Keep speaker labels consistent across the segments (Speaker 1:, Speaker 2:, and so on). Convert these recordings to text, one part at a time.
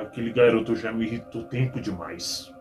Speaker 1: aquele garoto já me irritou tempo demais.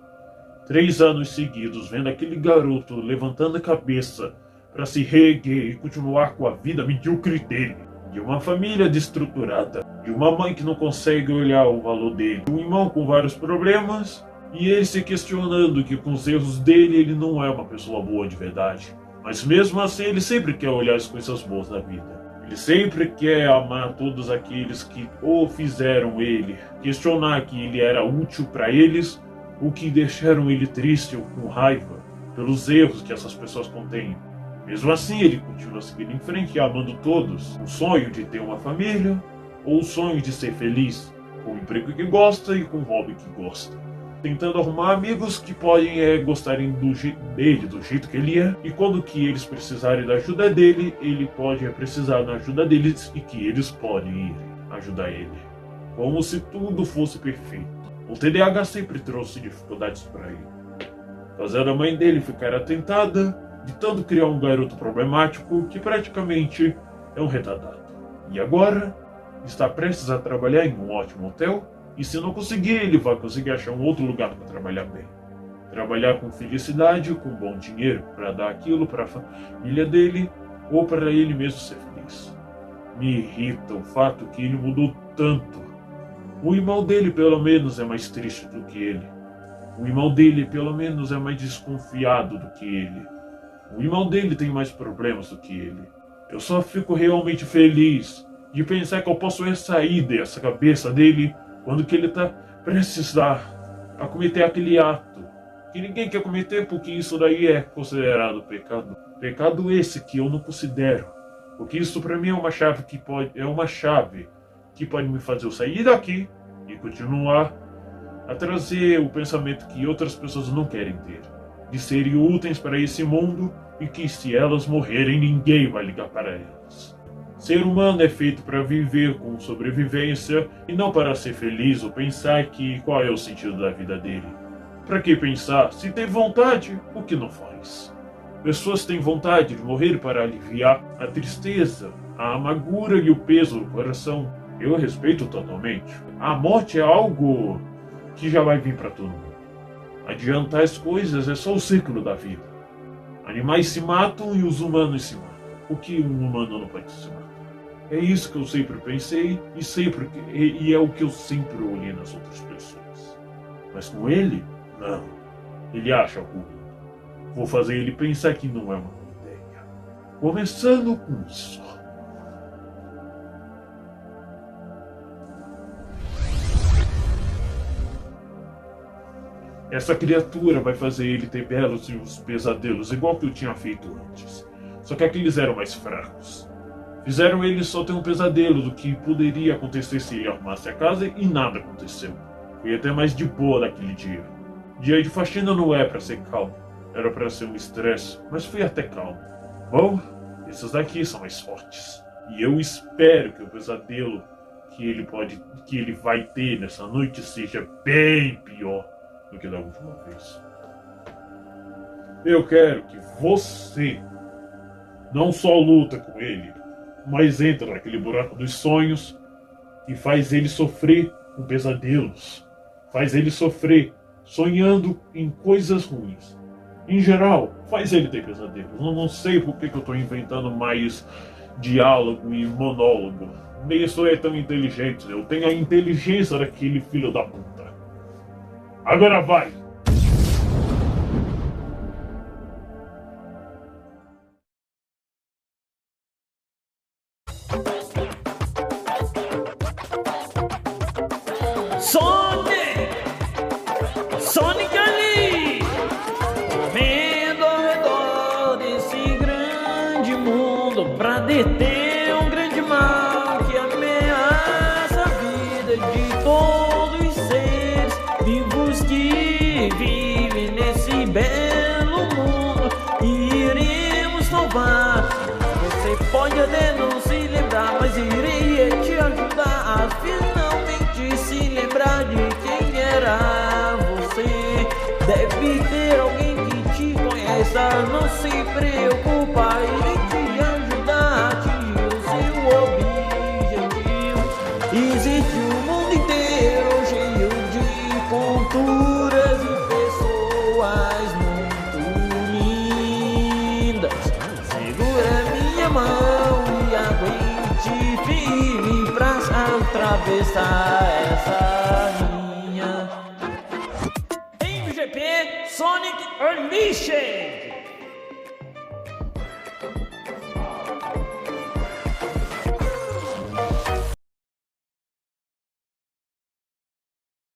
Speaker 1: 3 anos seguidos vendo aquele garoto levantando a cabeça para se reerguer e continuar com a vida medíocre dele. De uma família destruturada, de uma mãe que não consegue olhar o valor dele, de um irmão com vários problemas, e ele se questionando que com os erros dele ele não é uma pessoa boa de verdade. Mas mesmo assim ele sempre quer olhar as coisas boas da vida. Ele sempre quer amar todos aqueles que o fizeram ele, questionar que ele era útil para eles, ou que deixaram ele triste ou com raiva pelos erros que essas pessoas contêm. Mesmo assim, ele continua seguindo em frente, amando todos. O sonho de ter uma família, ou o sonho de ser feliz, com o emprego que gosta e com o hobby que gosta. Tentando arrumar amigos que podem gostarem dele, do jeito que ele é, e quando que eles precisarem da ajuda dele, ele pode precisar da ajuda deles e que eles podem ir ajudar ele. Como se tudo fosse perfeito. O TDAH sempre trouxe dificuldades para ele, fazendo a mãe dele ficar atentada, de tanto criar um garoto problemático que praticamente é um retardado. E agora está prestes a trabalhar em um ótimo hotel, e se não conseguir, ele vai conseguir achar um outro lugar para trabalhar bem. Trabalhar com felicidade, com bom dinheiro, para dar aquilo para a família dele, ou para ele mesmo ser feliz. Me irrita o fato que ele mudou tanto. O irmão dele pelo menos é mais triste do que ele. O irmão dele pelo menos é mais desconfiado do que ele. O irmão dele tem mais problemas do que ele. Eu só fico realmente feliz de pensar que eu posso sair dessa cabeça dele quando que ele está prestes a cometer aquele ato que ninguém quer cometer, porque isso daí é considerado pecado. Pecado esse que eu não considero, porque isso para mim é uma chave que pode me fazer eu sair daqui e continuar a trazer o pensamento que outras pessoas não querem ter, de serem úteis para esse mundo e que se elas morrerem ninguém vai ligar para elas. Ser humano é feito para viver com sobrevivência e não para ser feliz ou pensar que qual é o sentido da vida dele. Para que pensar? Se tem vontade, o que não faz? Pessoas têm vontade de morrer para aliviar a tristeza, a amargura e o peso do coração. Eu respeito totalmente. A morte é algo que já vai vir para todo mundo. Adiantar as coisas é só o ciclo da vida. Animais se matam e os humanos se matam. O que um humano não pode se matar? É isso que eu sempre pensei e é o que eu sempre olhei nas outras pessoas. Mas com ele, não. Ele acha ruim. Vou fazer ele pensar que não é uma boa ideia. Começando com isso. Essa criatura vai fazer ele ter belos e uns pesadelos, igual que eu tinha feito antes. Só que aqueles eram mais fracos. Fizeram ele só ter um pesadelo do que poderia acontecer se ele arrumasse a casa e nada aconteceu. Fui até mais de boa naquele dia. Dia de faxina não é para ser calmo, era para ser um estresse, mas fui até calmo. Bom, esses daqui são mais fortes. E eu espero que o pesadelo que ele vai ter nessa noite seja bem pior do que da última vez. Eu quero que você não só luta com ele, mas entra naquele buraco dos sonhos e faz ele sofrer com pesadelos. Faz ele sofrer sonhando em coisas ruins. Em geral, faz ele ter pesadelos. Eu não sei por que eu estou inventando mais diálogo e monólogo. Nem sou tão inteligente. Eu tenho a inteligência daquele filho da puta. Agora vai!
Speaker 2: Sonic ali, correndo ao redor desse grande mundo pra deter um grande mal que ameaça a vida de todos os seres vivos que vivem nesse belo mundo. E iremos salvar. Você pode até não se lembrar, mas irei te ajudar a finalmente se lembrar de quem era. Deve ter alguém que te conheça, não se preocupa, irei te ajudar a atingir o seu objetivo. Existe um mundo inteiro cheio está essa linha. MGP Sonic Unleashed.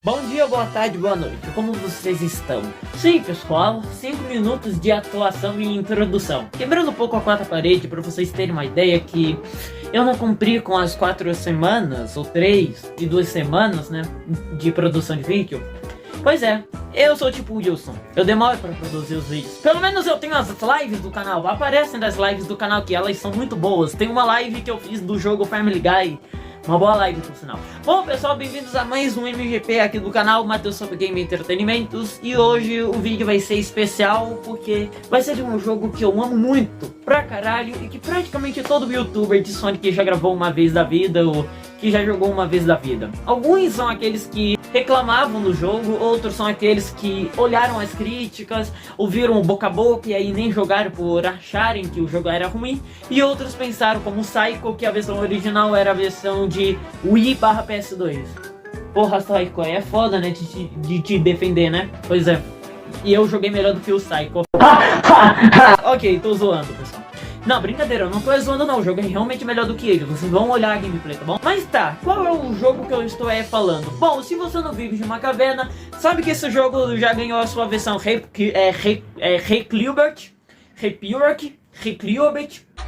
Speaker 2: Bom dia, boa tarde, boa noite, como vocês estão? Sim, pessoal, 5 minutos de atuação e introdução. Quebrando um pouco a quarta parede, para vocês terem uma ideia que eu não cumpri com as 4 semanas, ou 3 e 2 semanas, né, de produção de vídeo. Pois é, eu sou tipo o Wilson, eu demoro para produzir os vídeos. Pelo menos eu tenho as lives do canal, aparecem das lives do canal que elas são muito boas. Tem uma live que eu fiz do jogo Family Guy. Uma boa live, por sinal. Bom, pessoal, bem-vindos a mais um MGP aqui do canal, Matheus sobre Game Entretenimentos. E hoje o vídeo vai ser especial porque vai ser de um jogo que eu amo muito, pra caralho, e que praticamente todo youtuber de Sonic já gravou uma vez da vida, ou que já jogou uma vez da vida. Alguns são aqueles que reclamavam do jogo, outros são aqueles que olharam as críticas, ouviram o boca a boca e aí nem jogaram por acharem que o jogo era ruim, e outros pensaram como o Psycho, que a versão original era a versão de Wii/PS2. Porra, Psycho, é foda, né, de te defender, né? Pois é, e eu joguei melhor do que o Psycho. Ok, tô zoando, pessoal. Não, brincadeira, eu não tô zoando não, o jogo é realmente melhor do que ele, vocês vão olhar a gameplay, tá bom? Mas tá, qual é o jogo que eu estou falando? Bom, se você não vive de uma caverna, sabe que esse jogo já ganhou a sua versão Reclubert?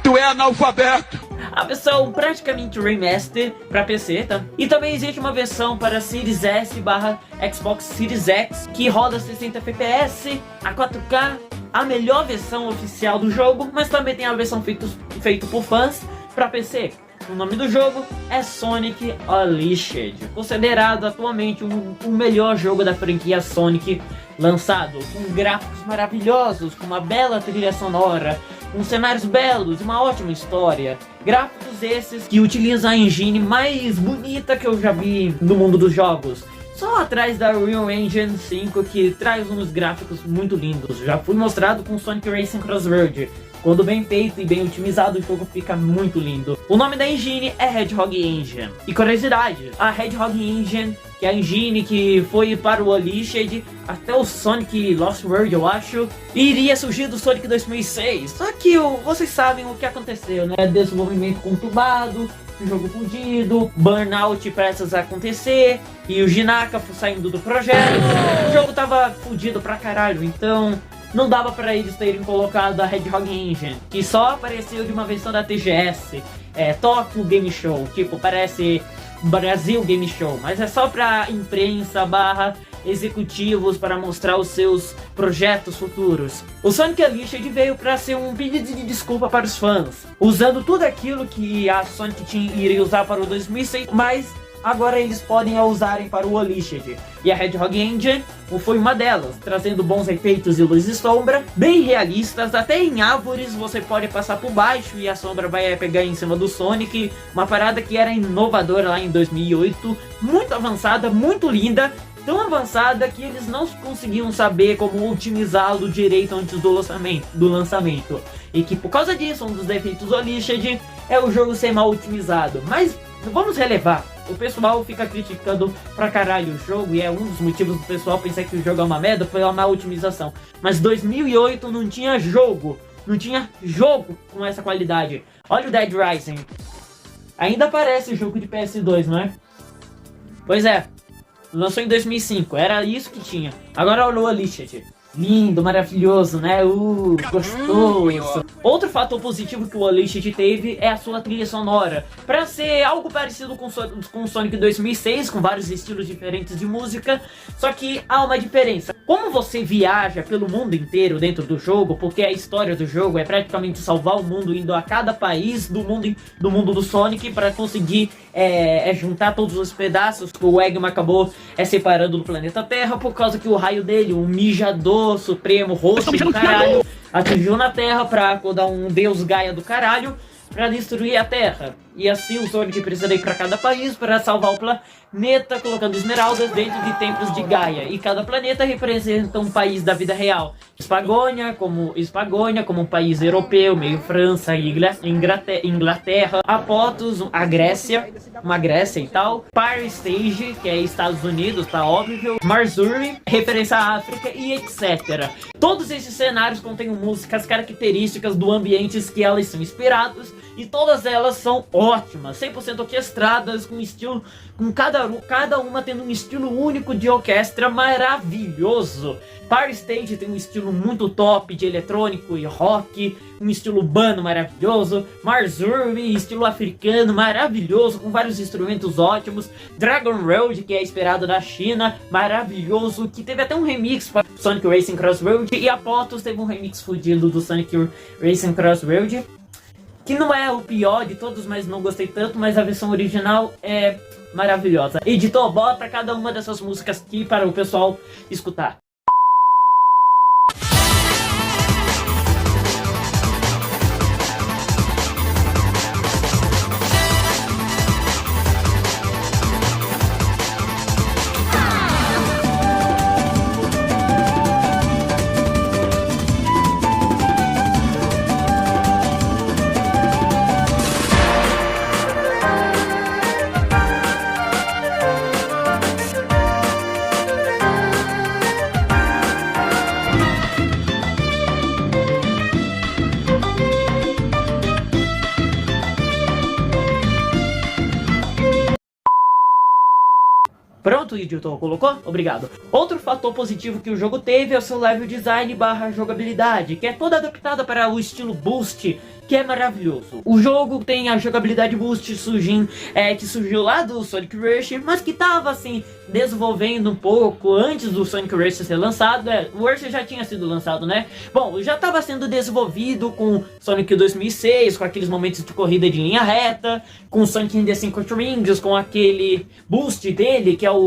Speaker 3: Tu é analfabeto!
Speaker 2: A versão praticamente remaster pra PC, tá? E também existe uma versão para Series S/Xbox Series X que roda 60 FPS, a 4K, a melhor versão oficial do jogo, mas também tem a versão feita por fãs pra PC. O nome do jogo é Sonic Unleashed, considerado atualmente o melhor jogo da franquia Sonic lançado, com gráficos maravilhosos, com uma bela trilha sonora, com cenários belos e uma ótima história. Gráficos esses que utilizam a engine mais bonita que eu já vi no mundo dos jogos. Só atrás da Unreal Engine 5, que traz uns gráficos muito lindos. Já fui mostrado com Sonic Racing Crossroad. Quando bem feito e bem otimizado, o jogo fica muito lindo. O nome da engine é Hedgehog Engine. E curiosidade, a Hedgehog Engine, que é a engine que foi para o Unleashed até o Sonic Lost World, eu acho, iria surgir do Sonic 2006. Só que vocês sabem o que aconteceu, né? Desenvolvimento conturbado, jogo fudido, burnout prestes a acontecer, e o Jinaka saindo do projeto. O jogo tava fudido pra caralho, então não dava pra eles terem colocado a Hedgehog Engine, que só apareceu de uma versão da TGS, Tokyo Game Show, tipo, parece Brasil Game Show, mas é só pra imprensa / executivos para mostrar os seus projetos futuros. O Sonic Unleashed veio para ser um pedido de desculpa para os fãs, usando tudo aquilo que a Sonic Team iria usar para o 2006, mas agora eles podem usarem para o Unleashed. E a Hedgehog Engine foi uma delas, trazendo bons efeitos e luz e sombra, bem realistas, até em árvores você pode passar por baixo e a sombra vai pegar em cima do Sonic, uma parada que era inovadora lá em 2008, muito avançada, muito linda, tão avançada que eles não conseguiam saber como otimizá-lo direito antes do lançamento. E que por causa disso, um dos defeitos do Unleashed é o jogo ser mal otimizado. Mas vamos relevar, o pessoal fica criticando pra caralho o jogo, e é um dos motivos do pessoal pensar que o jogo é uma merda, foi a má otimização. Mas 2008 não tinha jogo com essa qualidade. Olha o Dead Rising, ainda parece jogo de PS2, não é? Pois é, lançou em 2005, era isso que tinha. Agora olha o Unleashed. Lindo, maravilhoso, né? Gostoso. Outro fator positivo que o Unleashed teve é a sua trilha sonora. Pra ser algo parecido com o Sonic 2006, com vários estilos diferentes de música, só que há uma diferença. Como você viaja pelo mundo inteiro dentro do jogo, porque a história do jogo é praticamente salvar o mundo, indo a cada país do mundo do Sonic para conseguir juntar todos os pedaços que o Eggman acabou separando do planeta Terra, por causa que o raio dele, o mijador supremo, roxo do caralho, atingiu na Terra pra acordar um deus Gaia do caralho pra destruir a Terra. E assim o Sonic precisa ir para cada país para salvar o planeta, colocando esmeraldas dentro de templos de Gaia. E cada planeta representa um país da vida real. Spagônia como um país europeu, meio França e Inglaterra. Apotos, a Grécia, uma Grécia e tal. Parstage, que é Estados Unidos, tá óbvio. Marzuri, referência à África e etc. Todos esses cenários contêm músicas características do ambiente que elas são inspirados. E todas elas são ótimas, 100% orquestradas, com estilo, com cada uma tendo um estilo único de orquestra maravilhoso. Parstage tem um estilo muito top de eletrônico e rock, um estilo urbano maravilhoso. Marzuri, estilo africano maravilhoso, com vários instrumentos ótimos. Dragon Road, que é inspirado na China, maravilhoso, que teve até um remix para Sonic Racing Crossroad. E Apotos teve um remix fudido do Sonic Racing Crossroad, que não é o pior de todos, mas não gostei tanto, mas a versão original é maravilhosa. Editor, bota cada uma dessas músicas aqui para o pessoal escutar. Pronto, editor, colocou? Obrigado. Outro fator positivo que o jogo teve é o seu level design / jogabilidade, que é toda adaptada para o estilo Boost, que é maravilhoso. O jogo tem a jogabilidade Boost que surgiu lá do Sonic Rush, mas que tava assim, desenvolvendo um pouco antes do Sonic Rush ser lançado. O Rush já tinha sido lançado, né? Bom, já estava sendo desenvolvido com Sonic 2006, com aqueles momentos de corrida de linha reta, com Sonic in the Cinco Rings, com aquele boost dele, que é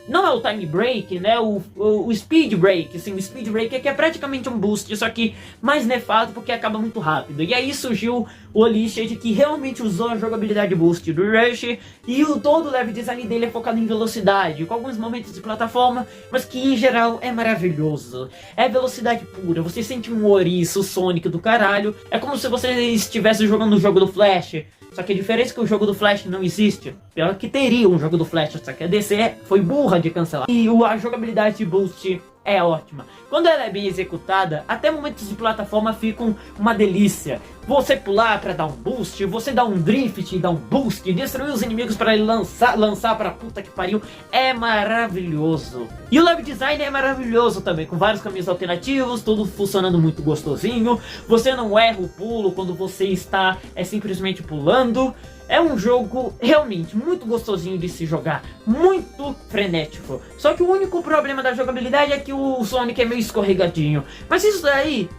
Speaker 2: não é o Time Break, né? O Speed Break. Assim, o Speed Break é que é praticamente um boost, só que mais nefado porque acaba muito rápido. E aí surgiu o Unleashed, que realmente usou a jogabilidade boost do Rush, e todo o level design dele é focado em velocidade, com alguns momentos de plataforma, mas que em geral é maravilhoso. É velocidade pura, você sente um ouriço Sonic do caralho, é como se você estivesse jogando o jogo do Flash. Só que a diferença é que o jogo do Flash não existe. Pior que teria um jogo do Flash, só que a DC foi burra de cancelar. E a jogabilidade de Boost é ótima. Quando ela é bem executada, até momentos de plataforma ficam uma delícia. Você pular para dar um boost, você dá um drift e dá um boost, destruir os inimigos para ele lançar pra puta que pariu, é maravilhoso. E o level design é maravilhoso também, com vários caminhos alternativos, tudo funcionando muito gostosinho. Você não erra o pulo quando você está simplesmente pulando. É um jogo realmente muito gostosinho de se jogar, muito frenético. Só que o único problema da jogabilidade é que o Sonic é meio escorregadinho. Mas isso daí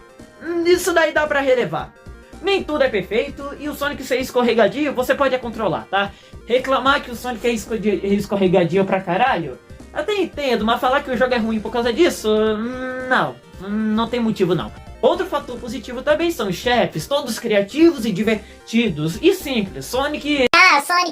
Speaker 2: dá pra relevar. Nem tudo é perfeito e o Sonic ser escorregadinho você pode controlar, tá? Reclamar que o Sonic é escorregadinho pra caralho, até entendo, mas falar que o jogo é ruim por causa disso, não tem motivo não. Outro fator positivo também são os chefes, todos criativos e divertidos e simples. Sonic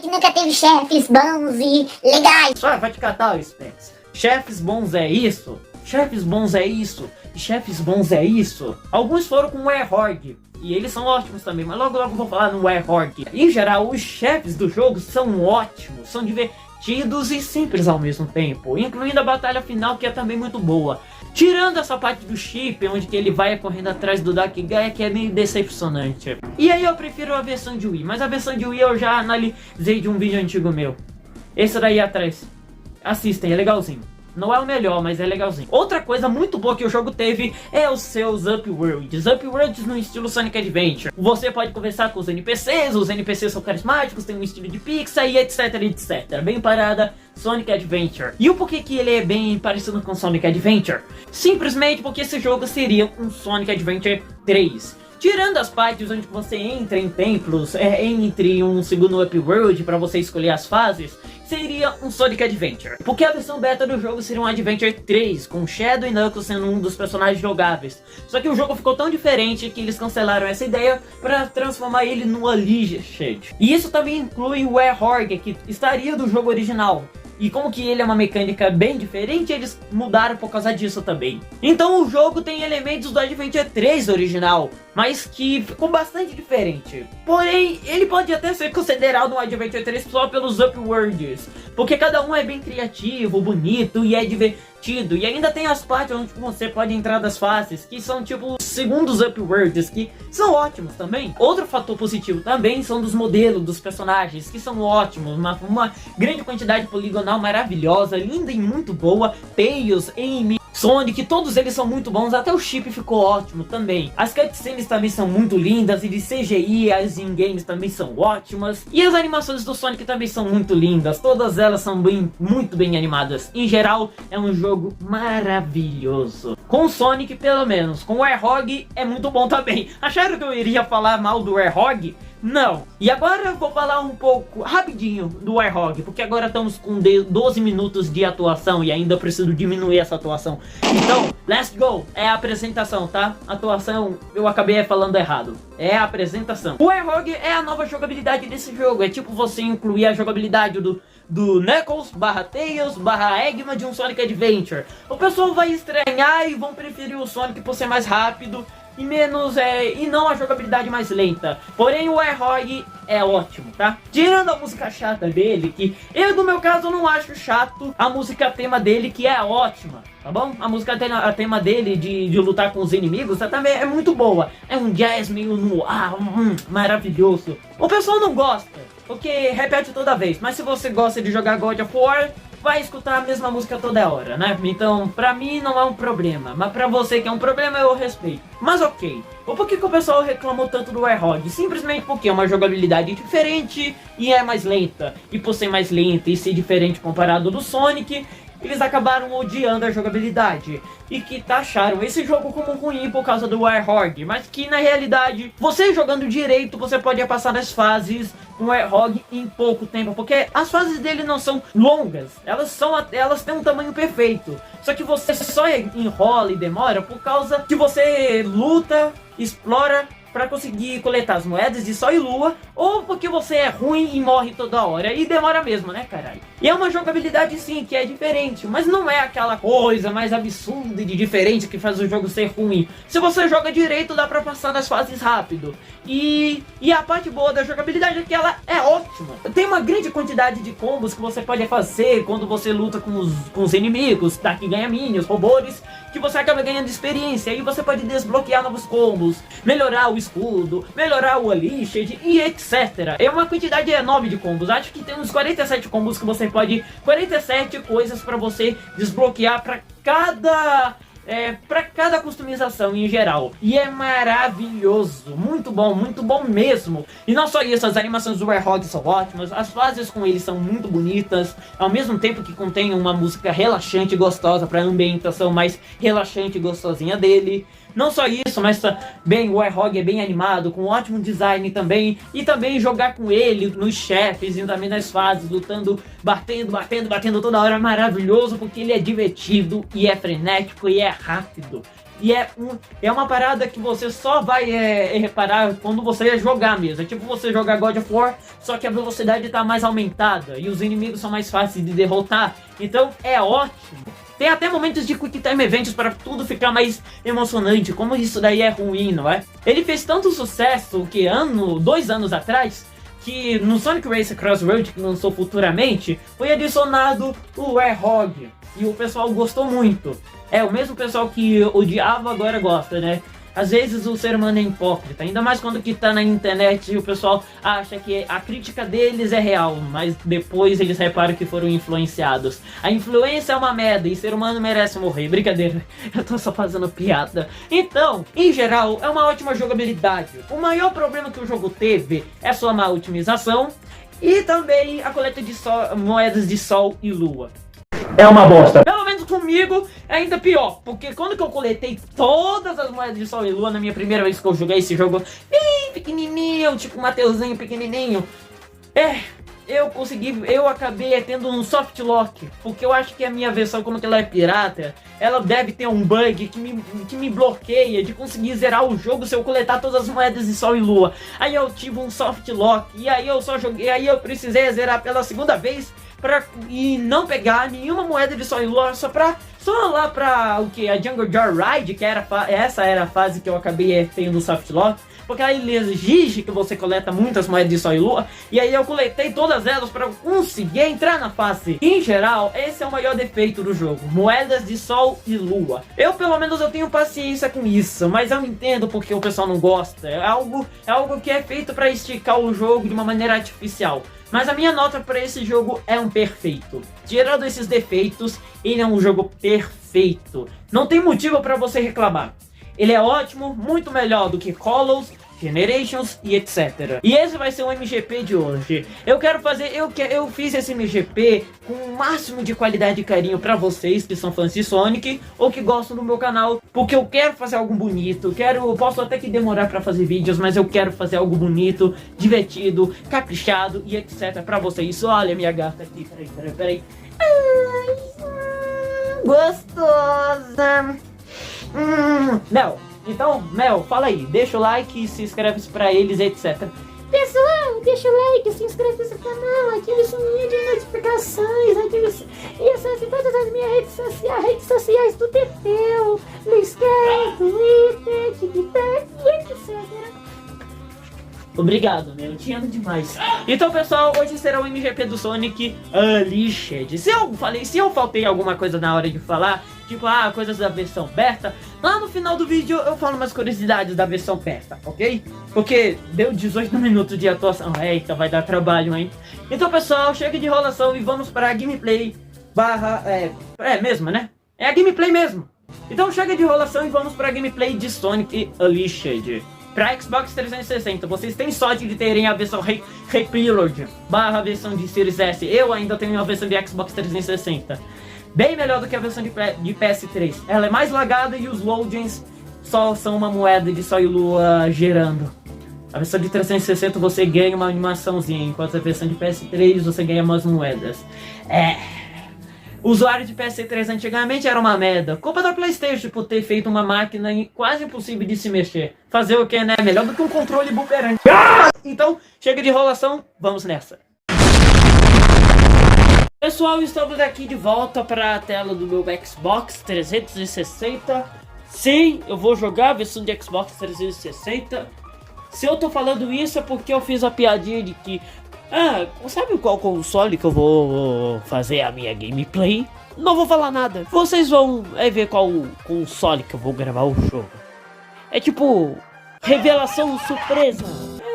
Speaker 4: nunca teve chefes bons e legais.
Speaker 2: Vai te catar, Specs. Chefes bons é isso, chefes bons é isso, e chefes bons é isso. Alguns foram com o Warhog, e eles são ótimos também, mas logo vou falar no Warhog. Em geral, os chefes do jogo são ótimos, são divertidos e simples ao mesmo tempo, incluindo a batalha final, que é também muito boa. Tirando essa parte do chip, onde que ele vai correndo atrás do Dark Gaia, que é meio decepcionante. E aí eu prefiro a versão de Wii, mas a versão de Wii eu já analisei de um vídeo antigo meu. Esse daí atrás. Assistem, é legalzinho. Não é o melhor, mas é legalzinho. Outra coisa muito boa que o jogo teve é os seus upworlds. Upworlds no estilo Sonic Adventure. Você pode conversar com os NPCs são carismáticos, tem um estilo de Pixar e etc, etc. Bem parada, Sonic Adventure. E o porquê que ele é bem parecido com Sonic Adventure? Simplesmente porque esse jogo seria um Sonic Adventure 3. Tirando as partes onde você entra em templos, entre um segundo upworld para você escolher as fases, seria um Sonic Adventure. Porque a versão beta do jogo seria um Adventure 3, com Shadow e Knuckles sendo um dos personagens jogáveis. Só que o jogo ficou tão diferente que eles cancelaram essa ideia para transformar ele no Unleashed. E isso também inclui o Warhog, que estaria do jogo original. E como que ele é uma mecânica bem diferente, eles mudaram por causa disso também. Então o jogo tem elementos do Adventure 3 original, mas que ficou bastante diferente. Porém, ele pode até ser considerado um Adventure 3 só pelos upworlds, porque cada um é bem criativo, bonito e é divertido. E ainda tem as partes onde você pode entrar das fases, que são tipo segundos upworlds, que são ótimos também. Outro fator positivo também são dos modelos dos personagens, que são ótimos, uma grande quantidade poligonal maravilhosa, linda e muito boa. Tails, Amy, Sonic, todos eles são muito bons, até o chip ficou ótimo também. As cutscenes também são muito lindas, e de CGI, as in-games também são ótimas. E as animações do Sonic também são muito lindas, todas elas são muito bem animadas. Em geral, é um jogo maravilhoso. Com o Sonic, pelo menos. Com o Warhog, é muito bom também. Acharam que eu iria falar mal do Warhog? Não. E agora eu vou falar um pouco, rapidinho, do Warhog, porque agora estamos com 12 minutos de atuação e ainda preciso diminuir essa atuação. Então, let's go! É a apresentação, tá? Atuação, eu acabei falando errado. É a apresentação. O Warhog é a nova jogabilidade desse jogo. É tipo você incluir a jogabilidade do Knuckles, Tails, Eggman de um Sonic Adventure. O pessoal vai estranhar e vão preferir o Sonic por ser mais rápido e menos, e não a jogabilidade mais lenta. Porém o Warhog é ótimo, tá? Tirando a música chata dele, que eu no meu caso não acho chato, a música tema dele que é ótima, tá bom? A música tema dele de lutar com os inimigos também é muito boa. É um jazz meio maravilhoso. O pessoal não gosta, porque repete toda vez, mas se você gosta de jogar God of War, vai escutar a mesma música toda hora, né? Então, pra mim não é um problema, mas pra você que é um problema, eu respeito. Mas ok, por que o pessoal reclamou tanto do Warhog? Simplesmente porque é uma jogabilidade diferente e é mais lenta. E por ser mais lenta e ser diferente comparado do Sonic, eles acabaram odiando a jogabilidade e que taxaram esse jogo como ruim por causa do Warhog, mas que na realidade, você jogando direito, você pode passar as fases do Warhog em pouco tempo, porque as fases dele não são longas, elas têm um tamanho perfeito, só que você só enrola e demora por causa que você luta, explora pra conseguir coletar as moedas de Sol e Lua, ou porque você é ruim e morre toda hora, e demora mesmo, né, caralho? E é uma jogabilidade sim, que é diferente, mas não é aquela coisa mais absurda e de diferente que faz o jogo ser ruim. Se você joga direito, dá pra passar das fases rápido. E a parte boa da jogabilidade é que ela é ótima. Tem uma grande quantidade de combos que você pode fazer quando você luta com os inimigos, tá? Que ganha minions, robôs, que você acaba ganhando experiência, e você pode desbloquear novos combos, melhorar o escudo, melhorar o Unleashed e etc. É uma quantidade enorme de combos. Acho que tem uns 47 combos que você pode... 47 coisas pra você desbloquear pra cada customização em geral. E é maravilhoso, muito bom mesmo. E não só isso, as animações do Warhog são ótimas, as fases com ele são muito bonitas, ao mesmo tempo que contém uma música relaxante e gostosa para a ambientação mais relaxante e gostosinha dele. Não só isso, mas também o Warhog é bem animado, com ótimo design também. E também jogar com ele nos chefes e também nas fases, lutando, batendo toda hora, é maravilhoso, porque ele é divertido e é frenético e é rápido. E é uma parada que você só vai reparar quando você jogar mesmo. É tipo você jogar God of War, só que a velocidade tá mais aumentada e os inimigos são mais fáceis de derrotar. Então é ótimo. Tem até momentos de Quick Time Events para tudo ficar mais emocionante. Como isso daí é ruim, não é? Ele fez tanto sucesso que 2 anos atrás, que no Sonic Race Crossroad, que lançou futuramente, foi adicionado o Warhog. E o pessoal gostou muito. É, o mesmo pessoal que odiava agora gosta, né? Às vezes o ser humano é hipócrita, ainda mais quando que tá na internet e o pessoal acha que a crítica deles é real, mas depois eles reparam que foram influenciados. A influência é uma merda e ser humano merece morrer. Brincadeira, eu tô só fazendo piada. Então, em geral, é uma ótima jogabilidade. O maior problema que o jogo teve é sua má otimização e também a coleta de moedas de Sol e Lua. é uma bosta. Pelo menos comigo é ainda pior, porque quando que eu coletei todas as moedas de Sol e Lua na minha primeira vez que eu joguei esse jogo bem pequenininho, tipo um Mateuzinho pequenininho, eu acabei tendo um soft lock, porque eu acho que a minha versão, como que ela é pirata, ela deve ter um bug que me bloqueia de conseguir zerar o jogo se eu coletar todas as moedas de Sol e Lua. Aí eu tive um soft lock, e aí eu só joguei, aí eu precisei zerar pela segunda vez e não pegar nenhuma moeda de Sol e Lua, só lá pra o que? A Jungle Joyride, que essa era a fase que eu acabei tendo o soft lock. Porque aí ele exige que você coleta muitas moedas de Sol e Lua. E aí eu coletei todas elas para conseguir entrar na fase. Em geral, esse é o maior defeito do jogo: moedas de Sol e Lua. Pelo menos eu tenho paciência com isso, mas eu entendo porque o pessoal não gosta. É algo que é feito para esticar o jogo de uma maneira artificial. Mas a minha nota para esse jogo é um perfeito. Tirando esses defeitos, ele é um jogo perfeito. Não tem motivo para você reclamar. Ele é ótimo, muito melhor do que Colossus, Generations e etc. E esse vai ser o MGP de hoje. Eu fiz esse MGP com o máximo de qualidade e carinho pra vocês que são fãs de Sonic ou que gostam do meu canal, porque eu quero fazer algo bonito. Posso até que demorar pra fazer vídeos, mas eu quero fazer algo bonito, divertido, caprichado e etc. pra vocês. Olha minha gata aqui, peraí. Ai, gostosa. Mel, fala aí, deixa o like, se inscreve pra eles, etc.
Speaker 4: Pessoal, deixa o like, se inscreve no canal, ative o sininho de notificações, e acesse todas as minhas redes sociais do Teteu, no Skype, Twitter, TikTok e etc.
Speaker 2: Obrigado, meu, eu te amo demais. Então, pessoal, hoje será o MGP do Sonic Unleashed. Se eu faltei alguma coisa na hora de falar, tipo, coisas da versão beta, lá no final do vídeo eu falo umas curiosidades da versão beta, ok? Porque deu 18 minutos de atuação. Eita, vai dar trabalho, hein? Então, pessoal, chega de enrolação e vamos para a gameplay mesmo, né? É a gameplay mesmo. Então, chega de enrolação e vamos para a gameplay de Sonic Unleashed. Para Xbox 360, vocês têm sorte de terem a versão Repreload / versão de Series S. Eu ainda tenho a versão de Xbox 360. Bem melhor do que a versão de PS3. Ela é mais lagada e os loadings só são uma moeda de Sol e Lua gerando. A versão de 360 você ganha uma animaçãozinha, enquanto a versão de PS3 você ganha umas moedas. O usuário de PS3 antigamente era uma merda. Culpa da PlayStation por ter feito uma máquina quase impossível de se mexer. Fazer o que, né? Melhor do que um controle buperante. Então, chega de enrolação, vamos nessa. Pessoal, estamos aqui de volta para a tela do meu Xbox 360. Sim, eu vou jogar a versão de Xbox 360. Se eu tô falando isso é porque eu fiz a piadinha de que... sabe qual console que eu vou fazer a minha gameplay? Não vou falar nada. Vocês vão ver qual console que eu vou gravar o jogo. É tipo... revelação surpresa.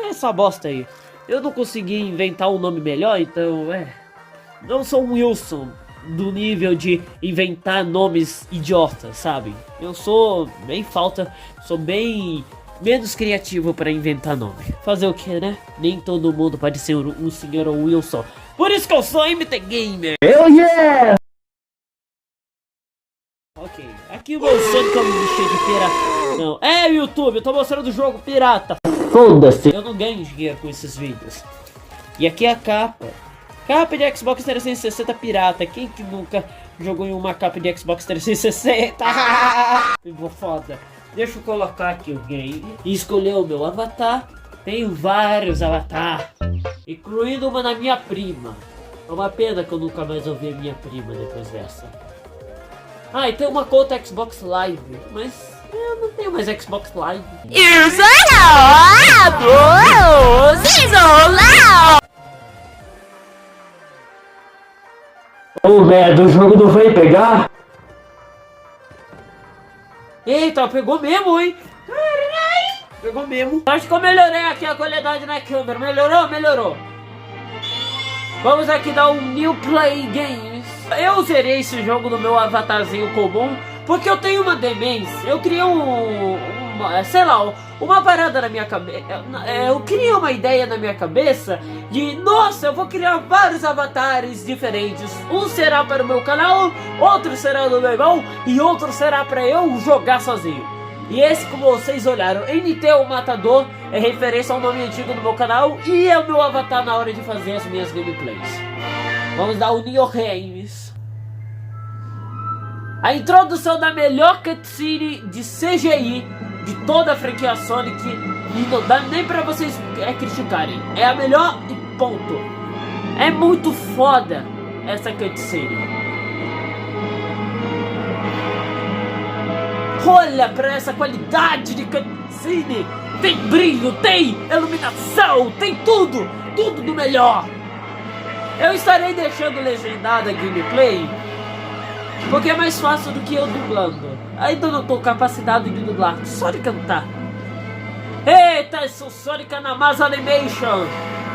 Speaker 2: Essa bosta aí. Eu não consegui inventar um nome melhor, então não sou um Wilson do nível de inventar nomes idiotas, sabe? Eu sou bem sou bem menos criativo para inventar nome. Fazer o que, né? Nem todo mundo pode ser um senhor Wilson. Por isso que eu sou MT Gamer. Yeah! Ok, aqui mostrando que eu me enchi de pirata. Não, YouTube, eu tô mostrando o jogo pirata. Foda-se. Eu não ganho dinheiro com esses vídeos. E aqui é a capa. Capa de Xbox 360 pirata. Quem que nunca jogou em uma capa de Xbox 360? Ficou foda. Deixa eu colocar aqui o game e escolher o meu avatar. Tenho vários avatares, incluindo uma na minha prima. É uma pena que eu nunca mais ouvi a minha prima depois dessa. E tem uma conta Xbox Live, mas eu não tenho mais Xbox Live. Merda, o jogo não vai pegar? Eita, pegou mesmo, hein? Caralho! Pegou mesmo. Acho que eu melhorei aqui a qualidade na câmera. Melhorou. Vamos aqui dar um New Play Games. Eu zerei esse jogo no meu avatarzinho comum porque eu tenho uma demência. Eu criei uma parada na minha cabeça. Eu criei uma ideia na minha cabeça de, nossa, eu vou criar vários avatares diferentes. Um será para o meu canal, outro será do meu irmão e outro será para eu jogar sozinho. E esse, como vocês olharam, NT o Matador é referência ao nome antigo do meu canal e é o meu avatar na hora de fazer as minhas gameplays. Vamos dar o Neo Games. A introdução da melhor cutscene de CGI de toda a franquia Sonic, e não dá nem pra vocês criticarem. É a melhor e ponto. É muito foda essa cutscene. Olha pra essa qualidade de cutscene. Tem brilho, tem iluminação, tem tudo. Tudo do melhor. Eu estarei deixando legendada a gameplay porque é mais fácil do que eu dublando. Ainda não tô capacitado de dublar, só de cantar. Eita, sou Sonic Anamaz Animation.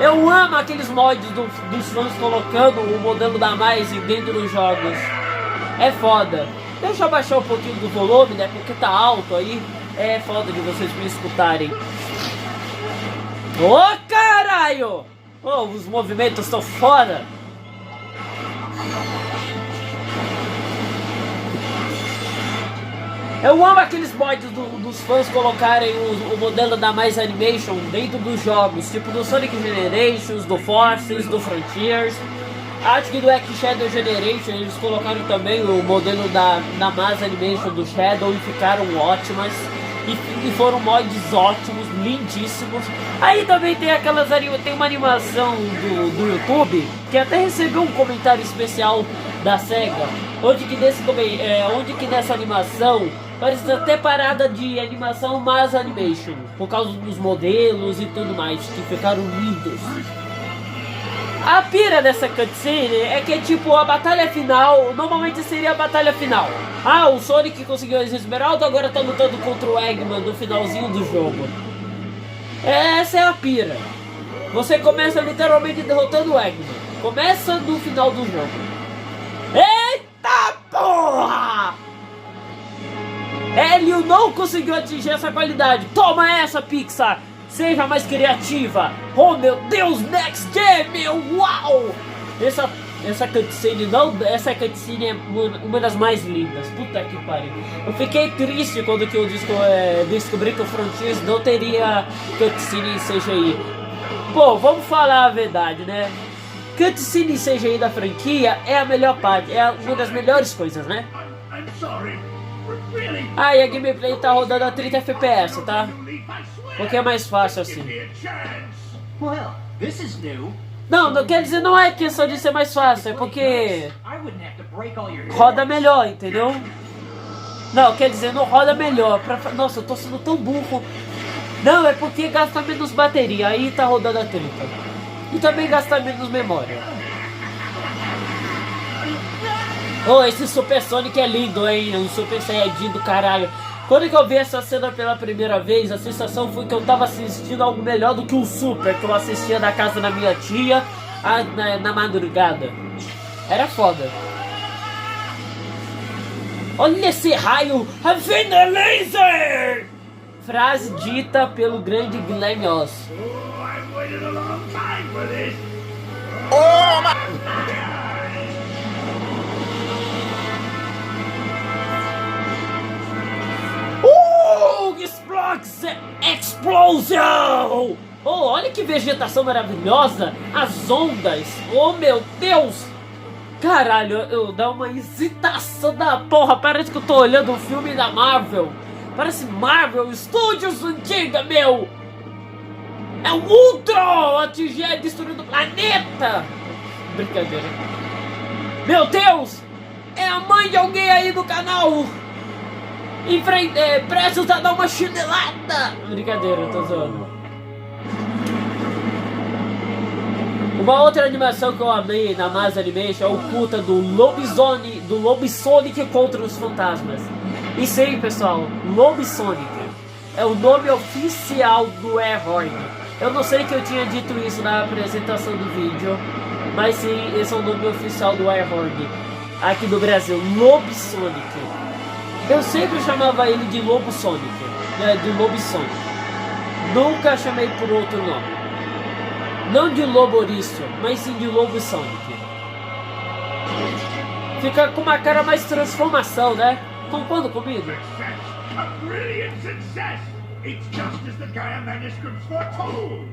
Speaker 2: Eu amo aqueles mods dos fãs colocando o modelo da Maze dentro dos jogos. É foda. Deixa eu baixar um pouquinho do volume, né? Porque tá alto aí. É foda de vocês me escutarem. Ô caralho! Oh, os movimentos estão foda. Eu amo aqueles mods dos fãs colocarem o modelo da Mais Animation dentro dos jogos, tipo do Sonic Generations, do Forces, do Frontiers. Acho que do X Shadow Generation eles colocaram também o modelo da Mais Animation do Shadow e ficaram ótimas. E foram mods ótimos, lindíssimos. Aí também tem tem uma animação do YouTube que até recebeu um comentário especial da SEGA, onde que nessa animação parece até parada de animação Mass Animation, por causa dos modelos e tudo mais, que ficaram lindos. A pira dessa cutscene é que tipo a batalha final, normalmente seria a batalha final. Ah, o Sonic conseguiu as Esmeralda, agora tá lutando contra o Eggman no finalzinho do jogo. Essa é a pira. Você começa literalmente derrotando o Eggman. Começa no final do jogo. Eita porra! Ele não conseguiu atingir essa qualidade. Toma essa, Pixar! Seja mais criativa! Oh meu Deus, Next Gen, meu uau! Essa cutscene é uma das mais lindas. Puta que pariu. Eu fiquei triste quando que eu descobri que o Frontiers não teria cutscene em CGI. Pô, vamos falar a verdade, né? Cutscene em CGI da franquia é a melhor parte, é uma das melhores coisas, né? Ah, e a gameplay tá rodando a 30 FPS, tá? Porque é mais fácil assim. Não, quer dizer, não é questão de ser mais fácil, é porque roda melhor, entendeu? Não, quer dizer, não roda melhor. Nossa, eu tô sendo tão burro. Não, é porque gasta menos bateria, aí tá rodando a 30. E também gasta menos memória. Oh, esse Super Sonic é lindo, hein? Um Super Saiyajin do caralho. Quando que eu vi essa cena pela primeira vez, a sensação foi que eu tava assistindo algo melhor do que o Super que eu assistia na casa da minha tia na madrugada. Era foda. Olha esse raio! Avena laser! Frase dita pelo grande Guilherme Oz. Explosion! Oh, olha que vegetação maravilhosa! As ondas! Oh meu Deus! Caralho, eu dá uma excitação da porra! Parece que eu tô olhando um filme da Marvel! Parece Marvel Studios antiga, meu! É o Ultron! Atingir e destruindo o planeta! Brincadeira. Meu Deus! É a mãe de alguém aí do canal! Prestes a dar uma chinelada! Brincadeira, eu tô zoando. Uma outra animação que eu amei na Mass Animation é o culto do Lobisonic contra os fantasmas. E sim, pessoal, Lobisonic é o nome oficial do Airhorn. Eu não sei que eu tinha dito isso na apresentação do vídeo, mas sim, esse é o nome oficial do Airhorn aqui no Brasil, Lobisonic. Eu sempre chamava ele de Lobo Sonic, de Lobisonic. Nunca chamei por outro nome. Não de Lobo Ouriço, mas sim de Lobo Sonic. Fica com uma cara mais transformação, né? Concorda comigo?
Speaker 5: A brilliant success! It's just as the Gaia manuscripts foretold!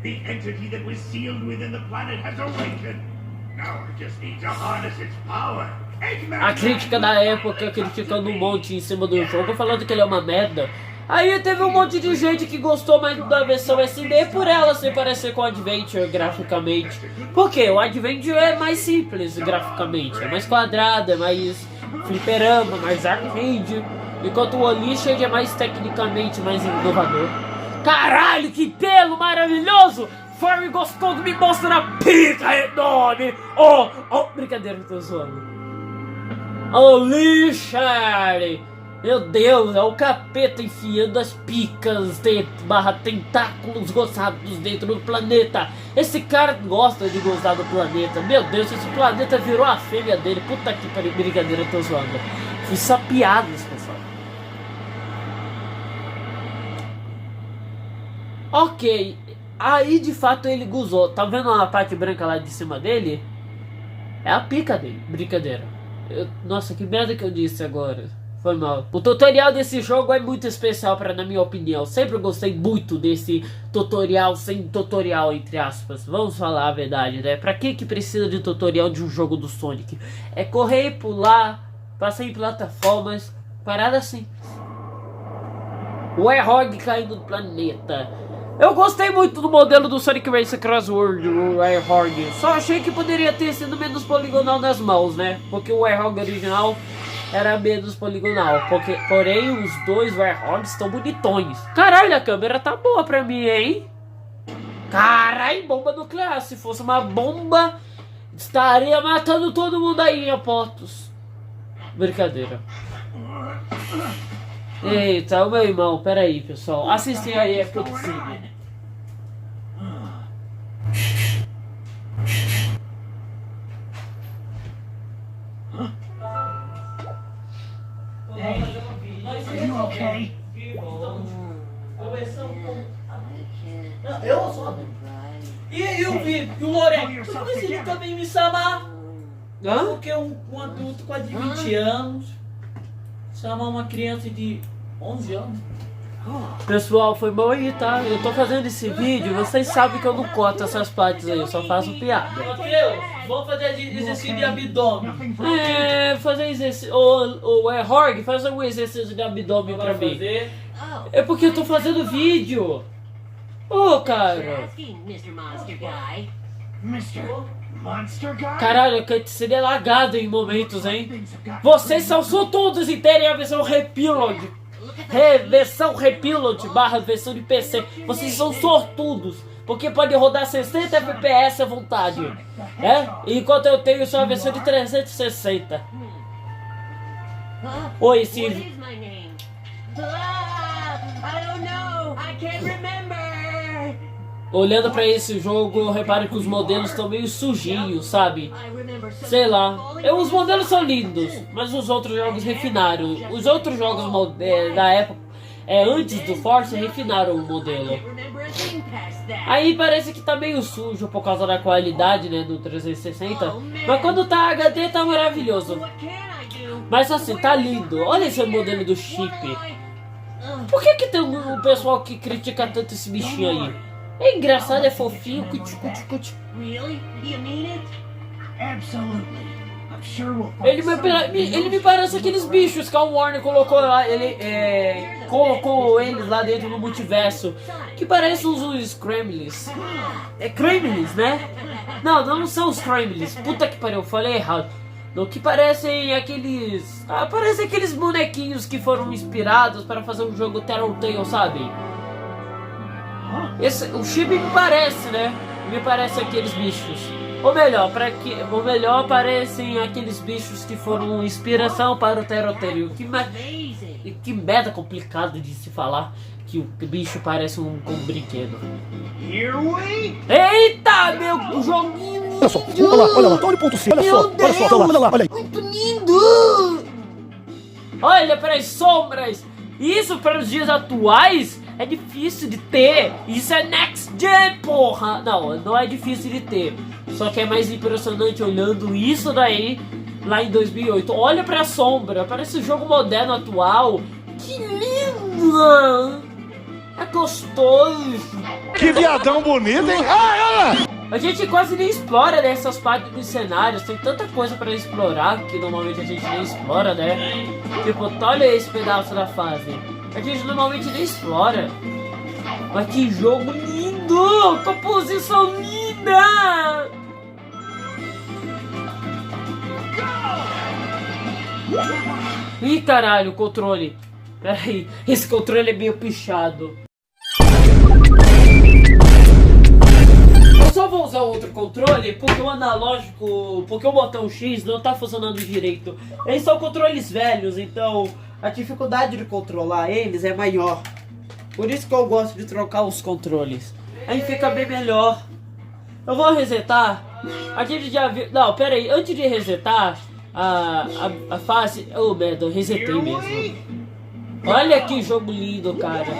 Speaker 5: The entity that was sealed within the planet has awakened! Now it just needs to harness its power!
Speaker 2: A crítica da época criticando um monte em cima do jogo, falando que ele é uma merda. Aí teve um monte de gente que gostou mais da versão SD por ela se parecer com o Adventure graficamente. Por quê? O Adventure é mais simples graficamente, é mais quadrado, é mais fliperama, mais arcade. Enquanto o Unleashed é mais tecnicamente mais inovador. Caralho, que pelo maravilhoso! Furry gostoso, me mostra a pica enorme! Oh, brincadeira, eu tô zoando. Unleashed! Meu Deus, é o capeta enfiando as picas barra tentáculos gozados dentro do planeta. Esse cara gosta de gozar do planeta. Meu Deus, esse planeta virou a fêmea dele. Puta que pariu, brincadeira, eu tô zoando. Fiz só piadas, pessoal. Ok, aí de fato ele gozou. Tá vendo a parte branca lá de cima dele? É a pica dele, brincadeira. Nossa, que merda que eu disse agora. Foi mal. O tutorial desse jogo é muito especial na minha opinião. Sempre gostei muito desse tutorial sem tutorial, entre aspas. Vamos falar a verdade, né? Pra que precisa de tutorial de um jogo do Sonic? É correr e pular, passar em plataformas, parada assim. O Airhog caindo do planeta. Eu gostei muito do modelo do Sonic Racer Crossword, o Airhog. Só achei que poderia ter sido menos poligonal nas mãos, né? Porque o Airhog original era menos poligonal. Porém, os dois Airhogs estão bonitões. Caralho, a câmera tá boa pra mim, hein? Caralho, bomba nuclear. Se fosse uma bomba, estaria matando todo mundo aí, apostos. Brincadeira. Eita, o meu irmão, peraí, pessoal. Assistem aí a cutscene.
Speaker 5: Okay.
Speaker 2: Eu só. E o Vivi, e o Loré? Por que ele também me chamar? Porque um adulto quase de 20 anos chamar uma criança de 11 anos. Pessoal, foi mal aí, tá? Eu tô fazendo esse vídeo, vocês sabem que eu não corto essas partes aí, eu só faço piada. Mateus, vamos fazer exercício de abdômen. Fazer exercício. Ô, Horg, faz um exercício de abdômen pra mim. É porque eu tô fazendo vídeo. Cara. Caralho, a cutscene é lagada em momentos, hein? Vocês são sortudos em terem a versão Repiload. Versão Repiload barra versão de PC. Vocês são sortudos, porque pode rodar 60 FPS à vontade. Enquanto eu tenho só a versão de 360. Oi, Silvio. Olhando pra esse jogo, eu reparo que os modelos estão meio sujinhos, sabe? Sei lá. Os modelos são lindos, mas os outros jogos refinaram. Os outros jogos da época, antes do Force, refinaram o modelo. Aí parece que tá meio sujo por causa da qualidade, né, do 360. Mas quando tá HD, tá maravilhoso. Mas assim, tá lindo. Olha esse modelo do chip. Por que tem um pessoal que critica tanto esse bichinho aí? É engraçado, é fofinho, cuti. Ele me parece aqueles bichos que a Warner colocou lá, colocou eles lá dentro do multiverso, que parecem uns Kremlins. É Kremlins, né? Não são os Kremlins, puta que pariu, eu falei errado. No que parecem aqueles... parecem aqueles bonequinhos que foram inspirados para fazer um jogo Tattletale, sabe? O chip me parece, né? Me parece aqueles bichos. Ou melhor, parecem aqueles bichos que foram inspiração para o Tattletale. Que merda complicado de se falar. Que o bicho parece um brinquedo. Eita, meu joguinho!
Speaker 6: Olha lá, olha o ponto C, olha só, olha lá.
Speaker 2: Muito lindo! Olha para as sombras! Isso para os dias atuais é difícil de ter. Isso é Next Gen, porra. Não é difícil de ter. Só que é mais impressionante olhando isso daí lá em 2008. Olha pra sombra, parece um jogo moderno atual. Que lindo! É gostoso.
Speaker 3: Que viadão bonito, hein?
Speaker 2: A gente quase nem explora nessas partes dos cenários. Tem tanta coisa pra explorar que normalmente a gente nem explora, né? Tipo, olha esse pedaço da fase. A gente normalmente nem explora. Mas que jogo lindo! Composição linda! Ih, caralho, o controle. Peraí, esse controle é meio pichado. Eu só vou usar outro controle porque o analógico, porque o botão X não tá funcionando direito. Eles são controles velhos, então a dificuldade de controlar eles é maior. Por isso que eu gosto de trocar os controles. Aí fica bem melhor. Eu vou resetar. A gente já viu... Não, pera aí. Antes de resetar a fase... Oh, merda, eu resetei mesmo. Olha que jogo lindo, cara.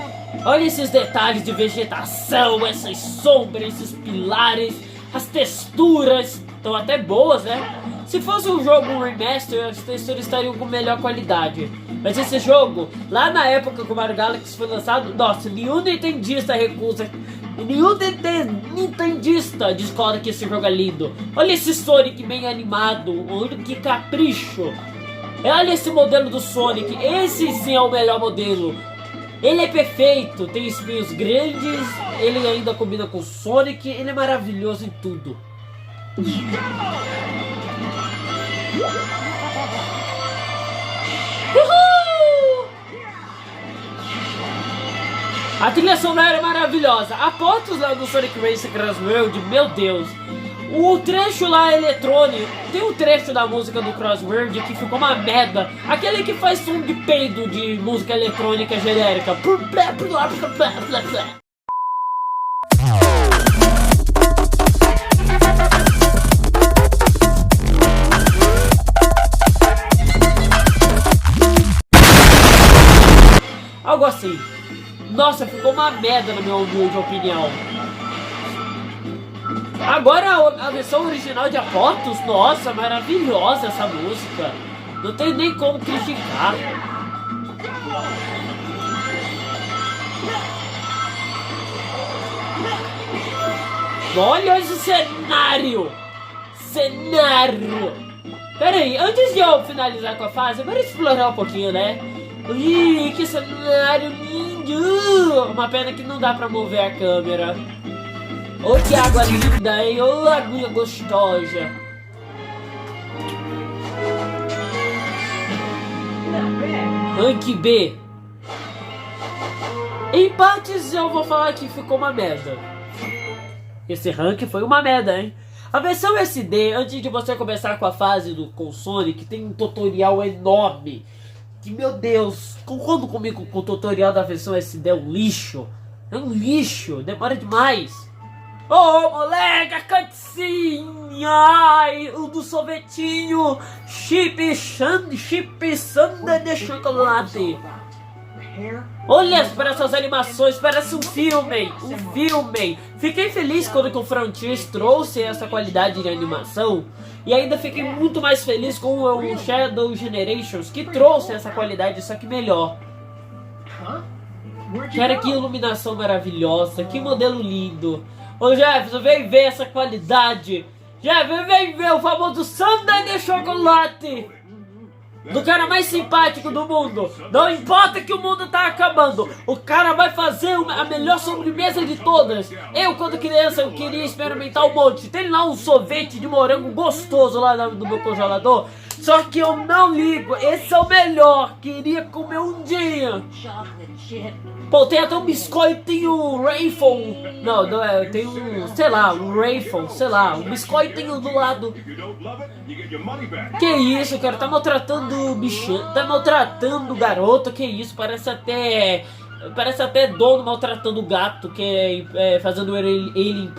Speaker 2: Olha esses detalhes de vegetação, essas sombras, esses pilares, as texturas estão até boas, né? Se fosse um jogo remaster, as texturas estariam com melhor qualidade. Mas esse jogo, lá na época que o Mario Galaxy foi lançado, nossa, nenhum nintendista recusa, nenhum nintendista discorda que esse jogo é lindo. Olha esse Sonic bem animado, olha que capricho. Olha esse modelo do Sonic, esse sim é o melhor modelo. Ele é perfeito, tem espinhos grandes, ele ainda combina com o Sonic, ele é maravilhoso em tudo. Uhul! A trilha sonora é maravilhosa. Apotos lá do Sonic Race Cross World, meu Deus. O trecho lá eletrônico, tem um trecho da música do Crossword que ficou uma merda. Aquele que faz som de peido de música eletrônica genérica. Algo assim. Nossa, ficou uma merda na minha humilde opinião. Agora a versão original de Apotos, nossa, maravilhosa essa música. Não tem nem como criticar. Olha esse cenário! Pera aí, antes de eu finalizar com a fase, bora explorar um pouquinho, né? Ih, que cenário lindo! Uma pena que não dá pra mover a câmera. Ô, que água linda, hein? Ô, aguinha gostosa. Rank B. Em partes eu vou falar que ficou uma merda. Esse rank foi uma merda, hein? A versão SD, antes de você começar com a fase com Sonic, tem um tutorial enorme. Que, meu Deus, concordo comigo com o tutorial da versão SD é um lixo. É um lixo, demora demais. Oh, moleque, a cutscene! Ai, o do sorvetinho! Chip Sundae de chocolate! Olha para essas animações, parece um filme! Um filme! Fiquei feliz quando que o Frontiers trouxe essa qualidade de animação. E ainda fiquei muito mais feliz com o Shadow Generations, que trouxe essa qualidade, só que melhor. Cara, que iluminação maravilhosa, que modelo lindo! Ô Jefferson, vem ver essa qualidade. Jefferson, vem ver o famoso sundae de chocolate do cara mais simpático do mundo. Não importa que o mundo tá acabando, o cara vai fazer a melhor sobremesa de todas. Eu, quando criança, eu queria experimentar um monte. Tem lá um sorvete de morango gostoso lá no meu congelador. Só que eu não ligo, esse é o melhor. Queria comer um dia. Pô, tem até um biscoitinho Raffle. Não é, tem um, sei lá, um Raffle, sei lá, um biscoitinho do lado. Que isso, cara, tá maltratando o bichão, tá maltratando o garoto, que isso, parece até Parece até dono maltratando o gato, que fazendo ele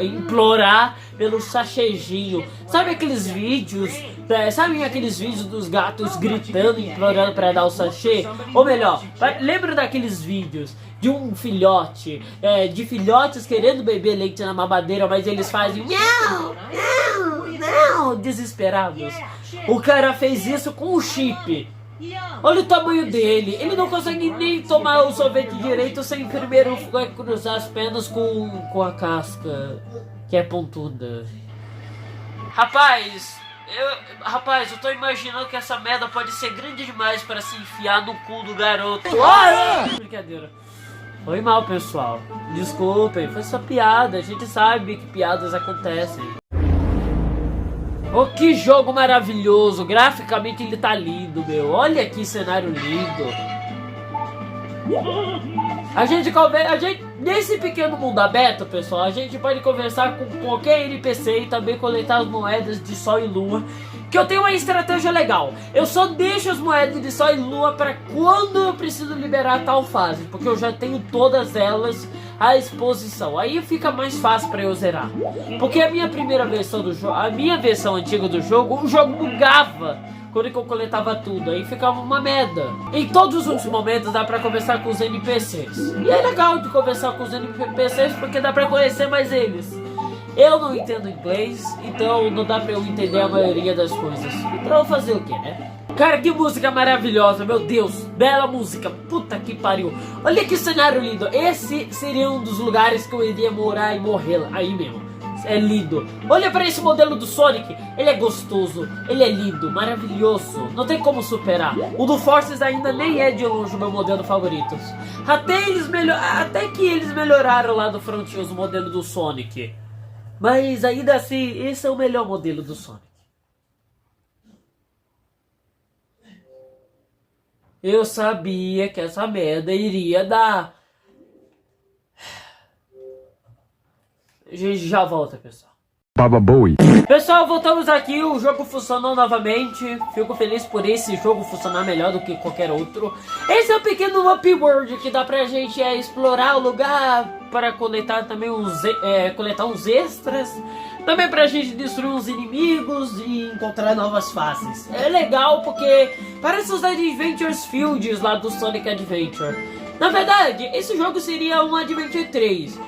Speaker 2: implorar pelo sachêzinho. Sabe aqueles vídeos? Sabe aqueles vídeos dos gatos gritando, implorando para dar o sachê? Ou melhor, lembra daqueles vídeos de um filhote, de filhotes querendo beber leite na mamadeira, mas eles fazem não, não, não, desesperados. O cara fez isso com o chip. Olha o tamanho dele. Ele não consegue nem tomar o sorvete direito sem primeiro cruzar as pernas com a casca, que é pontuda. Rapaz, eu tô imaginando que essa merda pode ser grande demais para se enfiar no cu do garoto. Brincadeira. Foi mal, pessoal. Desculpem, foi só piada. A gente sabe que piadas acontecem. Oh, que jogo maravilhoso! Graficamente ele tá lindo, meu. Olha que cenário lindo. A gente nesse pequeno mundo aberto, pessoal, a gente pode conversar com qualquer NPC e também coletar as moedas de Sol e Lua. Que eu tenho uma estratégia legal. Eu só deixo as moedas de Sol e Lua para quando eu preciso liberar tal fase, porque eu já tenho todas elas à exposição. Aí fica mais fácil para eu zerar. Porque a minha primeira versão do jogo, a minha versão antiga do jogo, o jogo bugava quando eu coletava tudo, aí ficava uma merda. Em todos os momentos dá pra conversar com os NPCs. E é legal de conversar com os NPCs porque dá pra conhecer mais eles. Eu não entendo inglês, então não dá pra eu entender a maioria das coisas. Então eu vou fazer o que, né? Cara, que música maravilhosa, meu Deus. Bela música, puta que pariu. Olha que cenário lindo. Esse seria um dos lugares que eu iria morar e morrer aí mesmo. É lindo. Olha pra esse modelo do Sonic. Ele é gostoso, ele é lindo, maravilhoso. Não tem como superar. O do Forces ainda nem é de longe o meu modelo favorito. Até que eles melhoraram lá do Frontiers o modelo do Sonic. Mas ainda assim, esse é o melhor modelo do Sonic. Eu sabia que essa merda iria dar. A gente já volta, pessoal.
Speaker 7: Baba Bowie.
Speaker 2: Pessoal, voltamos aqui, o jogo funcionou novamente. Fico feliz por esse jogo funcionar melhor do que qualquer outro. Esse é um pequeno open world que dá pra gente explorar o lugar para coletar também coletar uns extras. Também pra gente destruir uns inimigos e encontrar novas faces. É legal porque parece os Adventures Fields lá do Sonic Adventure. Na verdade, esse jogo seria um Adventure 3.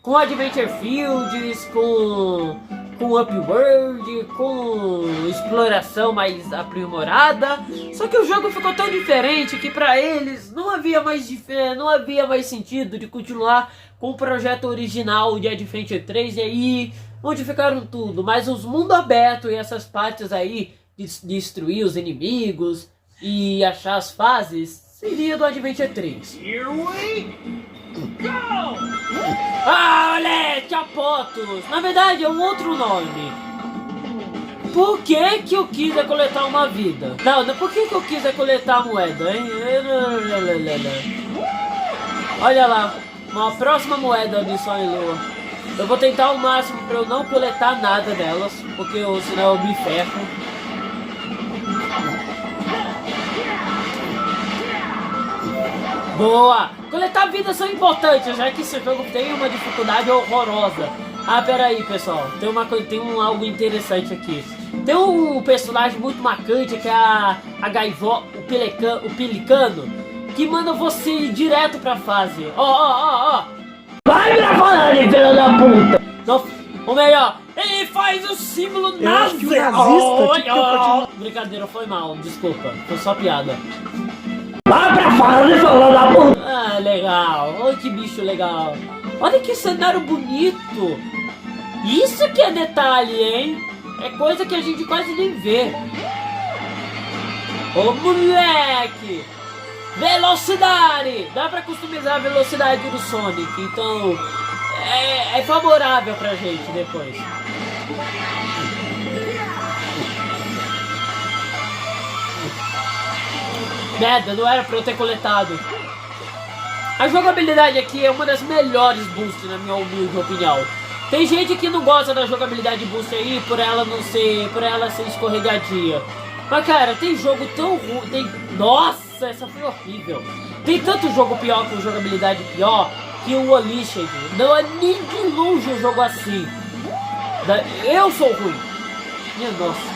Speaker 2: Com Adventure Fields, com Open World, com exploração mais aprimorada. Só que o jogo ficou tão diferente que pra eles não havia mais sentido de continuar com o projeto original de Adventure 3. E aí modificaram tudo. Mas os mundos abertos e essas partes aí de destruir os inimigos e achar as fases seria do Adventure 3.
Speaker 5: Here we go!
Speaker 2: Ah, moleque, Apotos! Na verdade é um outro nome. Por que eu quis coletar uma vida? Não, por que eu quis coletar a moeda, hein? Olha lá, uma próxima moeda de Sol e Lua. Eu vou tentar ao máximo pra eu não coletar nada delas, porque senão eu me ferro. Boa! Coletar vidas são importantes, já que esse jogo tem uma dificuldade horrorosa. Ah, pera aí, pessoal. Tem algo interessante aqui. Tem um personagem muito marcante que é a gaivota, o pelicano, que manda você ir direto pra fase. Ó. Vai pra fora, filho da puta! Não, ou melhor, ele faz o símbolo nazi! Brincadeira, foi mal, desculpa. Foi só piada. Vai pra fora, filho da puta! Ah, legal. Olha que bicho legal. Olha que cenário bonito. Isso que é detalhe, hein? É coisa que a gente quase nem vê. Ô, moleque! Velocidade! Dá pra customizar a velocidade do Sonic, então é favorável pra gente depois. Merda, não era pra eu ter coletado. A jogabilidade aqui é uma das melhores boosts, na minha humilde opinião. Tem gente que não gosta da jogabilidade boost aí por ela ser escorregadia. Mas cara, tem jogo tão ruim, nossa, essa foi horrível. Tem tanto jogo pior com jogabilidade pior que o Unleashed não é nem de longe um jogo assim. Eu sou ruim. Minha nossa.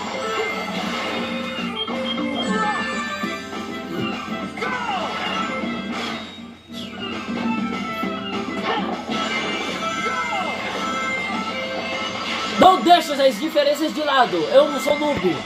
Speaker 2: Não deixa as diferenças de lado. Eu não sou noob.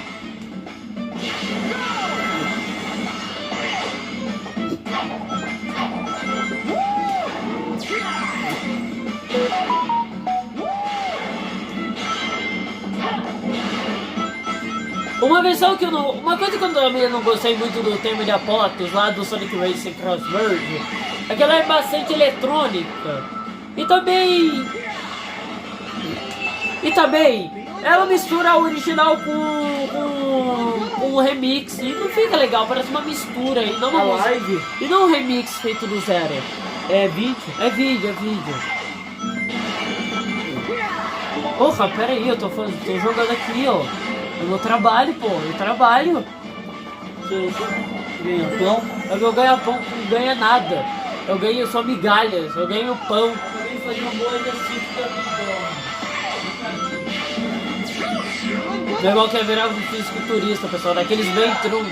Speaker 2: Uma versão que eu não... Uma coisa que eu também não gostei muito do tema de Apotos lá do Sonic Racing Crossword é que ela é bastante eletrônica. E também ela mistura o original com um remix e não fica legal, parece uma mistura e não uma live. E não um remix feito do zero. É vídeo? É vídeo. Porra, pera aí, eu tô jogando aqui, ó. É meu trabalho, pô, eu trabalho. Ganha-pão? Eu ganho pão, não ganha nada. Eu ganho só migalhas, eu ganho pão. Eu venho fazer uma boa exercício. Meu irmão quer virar um fisiculturista, pessoal, daqueles bem trun.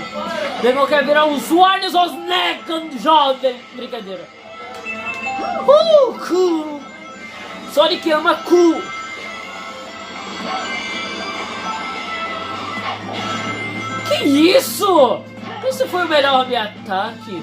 Speaker 2: Meu irmão quer virar um Swarnes Osnekan jovem. Brincadeira. Cool. Sonic ama cool. Que isso? Esse foi o melhor meu ataque.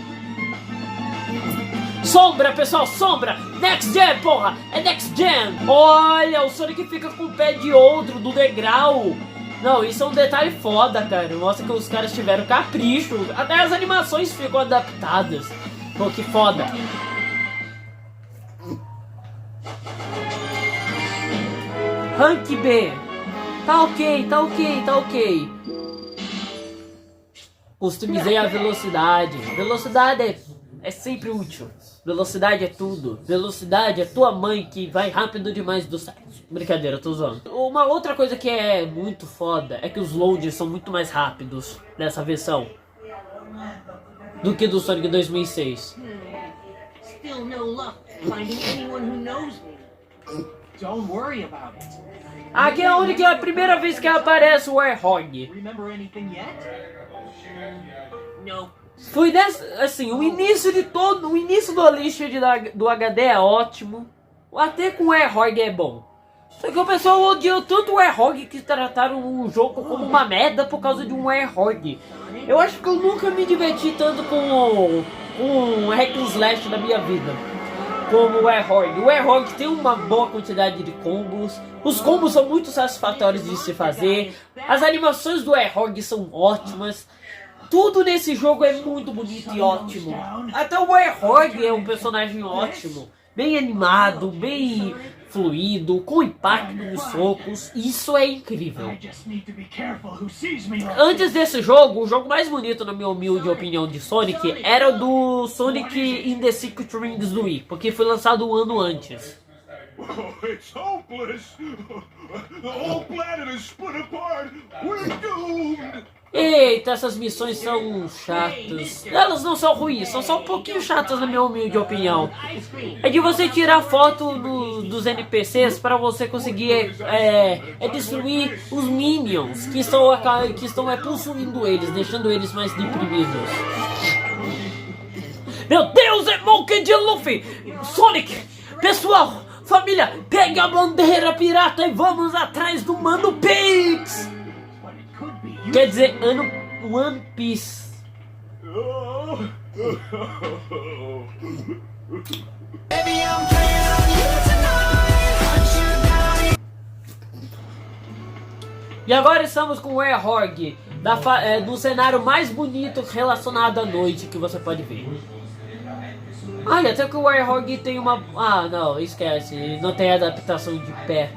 Speaker 2: Sombra, pessoal, sombra. Next Gen, porra. É Next Gen. Olha, o Sonic fica com o pé de outro do degrau. Não, isso é um detalhe foda, cara. Mostra que os caras tiveram capricho. Até as animações ficam adaptadas. Pô, que foda. Rank B. Tá ok. Customizei a velocidade. Velocidade é sempre útil. Velocidade é tudo. Velocidade é tua mãe que vai rápido demais do site. Brincadeira, tô zoando. Uma outra coisa que é muito foda é que os loads são muito mais rápidos nessa versão do que do Sonic 2006.
Speaker 7: Still no luck finding anyone who knows me. Don't worry about it.
Speaker 2: Aqui é a primeira vez que aparece o Warhog.
Speaker 7: Remember anything yet? No.
Speaker 2: Foi assim, o início do Unleashed do HD é ótimo. Até com o Warhog é bom. Só que o pessoal odiou tanto o Warhog que trataram o jogo como uma merda por causa de um Warhog. Eu acho que eu nunca me diverti tanto com um hack and slash da minha vida como o Warhog. O Warhog tem uma boa quantidade de combos. Os combos são muito satisfatórios de se fazer. As animações do Warhog são ótimas. Tudo nesse jogo é muito bonito e ótimo. Até o Warhog é um personagem ótimo. Bem animado, bem fluido, com impacto nos socos. Isso é incrível. Antes desse jogo, o jogo mais bonito, na minha humilde opinião, de Sonic era o do Sonic in the Secret Rings do Wii, porque foi lançado um ano antes.
Speaker 5: It's hopeless. The whole planet is split apart. We're doomed.
Speaker 2: Eita, essas missões são chatas. Elas não são ruins, são só um pouquinho chatas na minha humilde opinião. É de você tirar foto dos NPCs para você conseguir destruir os Minions que estão possuindo eles, deixando eles mais deprimidos. Meu Deus, é Monkey D. Luffy! Sonic! Pessoal, família, pegue a bandeira pirata e vamos atrás do Mano Pix! Quer dizer, One Piece. E agora estamos com o Warhog, do cenário mais bonito relacionado à noite que você pode ver. Olha, até que o Warhog tem uma... Ah, não, esquece, não tem adaptação de pé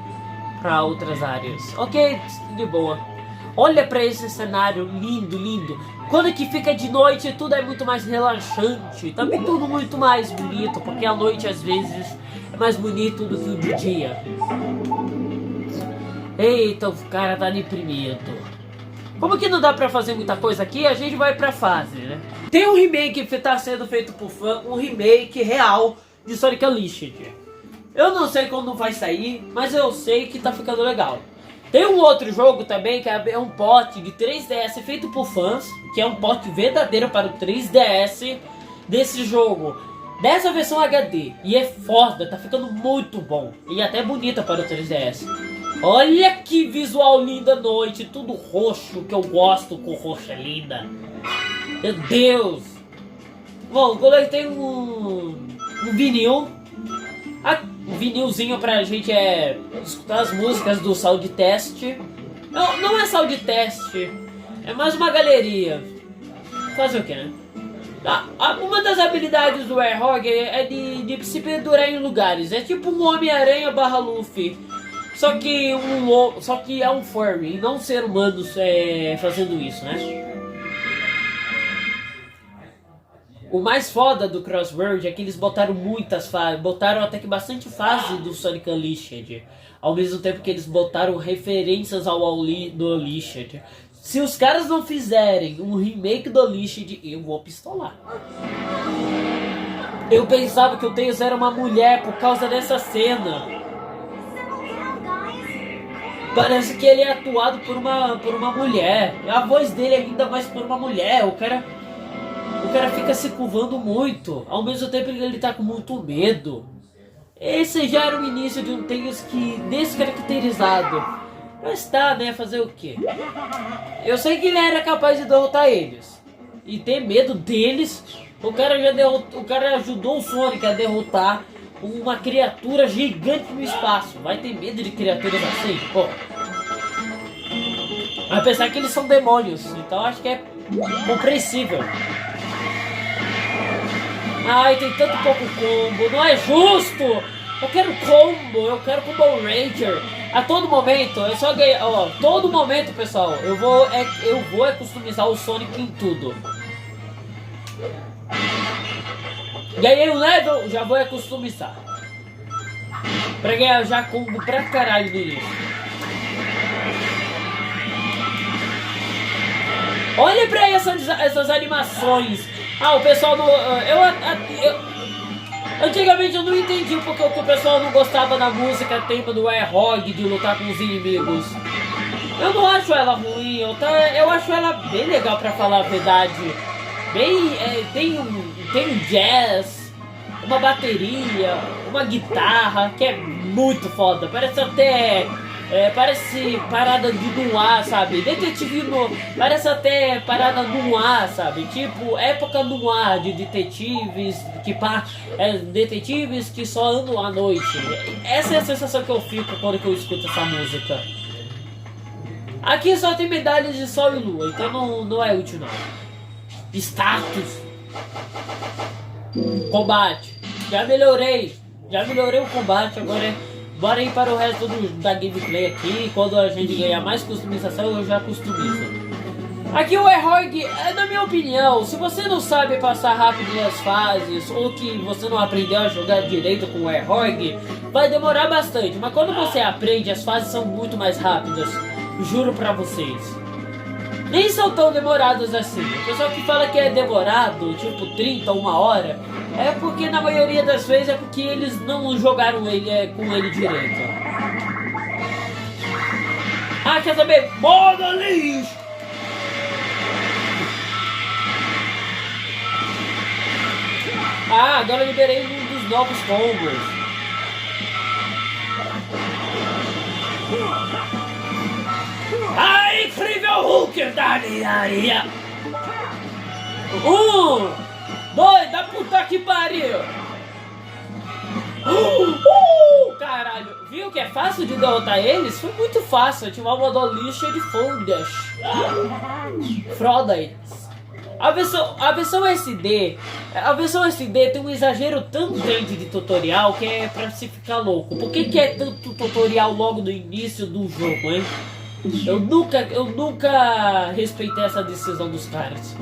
Speaker 2: para outras áreas. Ok, de boa. Olha pra esse cenário lindo, lindo. Quando que fica de noite, tudo é muito mais relaxante. Também tudo muito mais bonito, porque a noite às vezes é mais bonito do que o de dia. Eita, o cara tá deprimido. Como que não dá pra fazer muita coisa aqui, a gente vai pra fase, né? Tem um remake que tá sendo feito por fã, um remake real de Sonic Unleashed. Eu não sei quando vai sair, mas eu sei que tá ficando legal. Tem um outro jogo também que é um port de 3DS feito por fãs, que é um port verdadeiro para o 3DS desse jogo, dessa versão HD. E é foda, tá ficando muito bom e até bonita para o 3DS. Olha que visual lindo à noite, tudo roxo, que eu gosto com roxa linda. Meu Deus! Bom, coletei um vinil. Um vinilzinho pra gente escutar as músicas do Sound Test. Não é Sound Test, é mais uma galeria. Fazer o que, né? Uma das habilidades do Warhog é de se pendurar em lugares. É tipo um Homem-Aranha / Luffy. Só que é um furry, e não um ser humano fazendo isso, né? O mais foda do Crossword é que eles botaram muitas fases, botaram até que bastante fase do Sonic Unleashed, ao mesmo tempo que eles botaram referências do Unleashed. Se os caras não fizerem um remake do Unleashed, eu vou pistolar. Eu pensava que o Tails era uma mulher por causa dessa cena. Parece que ele é atuado por uma mulher. A voz dele é ainda mais por uma mulher. O cara fica se curvando muito. Ao mesmo tempo ele tá com muito medo. Esse já era o início de um Tails descaracterizado. Mas tá, né? Fazer o quê? Eu sei que ele era capaz de derrotar eles. E ter medo deles. O cara ajudou o Sonic a derrotar uma criatura gigante no espaço. Vai ter medo de criaturas assim? Pô. Apesar que eles são demônios. Então acho que é compreensível. Ai, tem tanto pouco combo, não é justo! Eu quero combo, eu quero combo Ranger. A todo momento, eu só ganhar, ó, todo momento, pessoal, eu vou customizar o Sonic em tudo. Ganhei um level, já vou customizar. Pra ganhar já combo pra caralho no início. Olha pra essas animações. O pessoal não... Antigamente eu não entendi porque o pessoal não gostava da música tema do Warhog de lutar com os inimigos. Eu não acho ela ruim, eu acho ela bem legal pra falar a verdade. Tem um jazz, uma bateria, uma guitarra que é muito foda. Parece até... parece parada de noir, sabe? Detetive parece até parada noir, sabe? Tipo, época noir de detetives detetives que só andam à noite. Essa é a sensação que eu fico quando eu escuto essa música. Aqui só tem medalhas de sol e lua, então não é útil não. Status. Combate. Já melhorei o combate, agora bora ir para o resto da gameplay aqui. Quando a gente ganhar mais customização, eu já customizo. Aqui o Warhog, na minha opinião, se você não sabe passar rápido as fases, ou que você não aprendeu a jogar direito com o Warhog, vai demorar bastante. Mas quando você aprende, as fases são muito mais rápidas. Juro pra vocês. Nem são tão demoradas assim. O pessoal que fala que é demorado, tipo 30, 1 hora, é porque na maioria das vezes é porque eles não jogaram com ele direito. Quer saber? Moda lixo! Agora eu liberei um dos novos combos. Incrível Hulk da areia! 1, 2, da puta que pariu! Caralho, viu que é fácil de derrotar eles? Foi muito fácil ativar o modo lixo de Fondas. Frodas. A versão SD tem um exagero tão grande de tutorial que é pra se ficar louco. Por que é tanto tutorial logo no início do jogo, hein? Eu nunca respeitei essa decisão dos caras.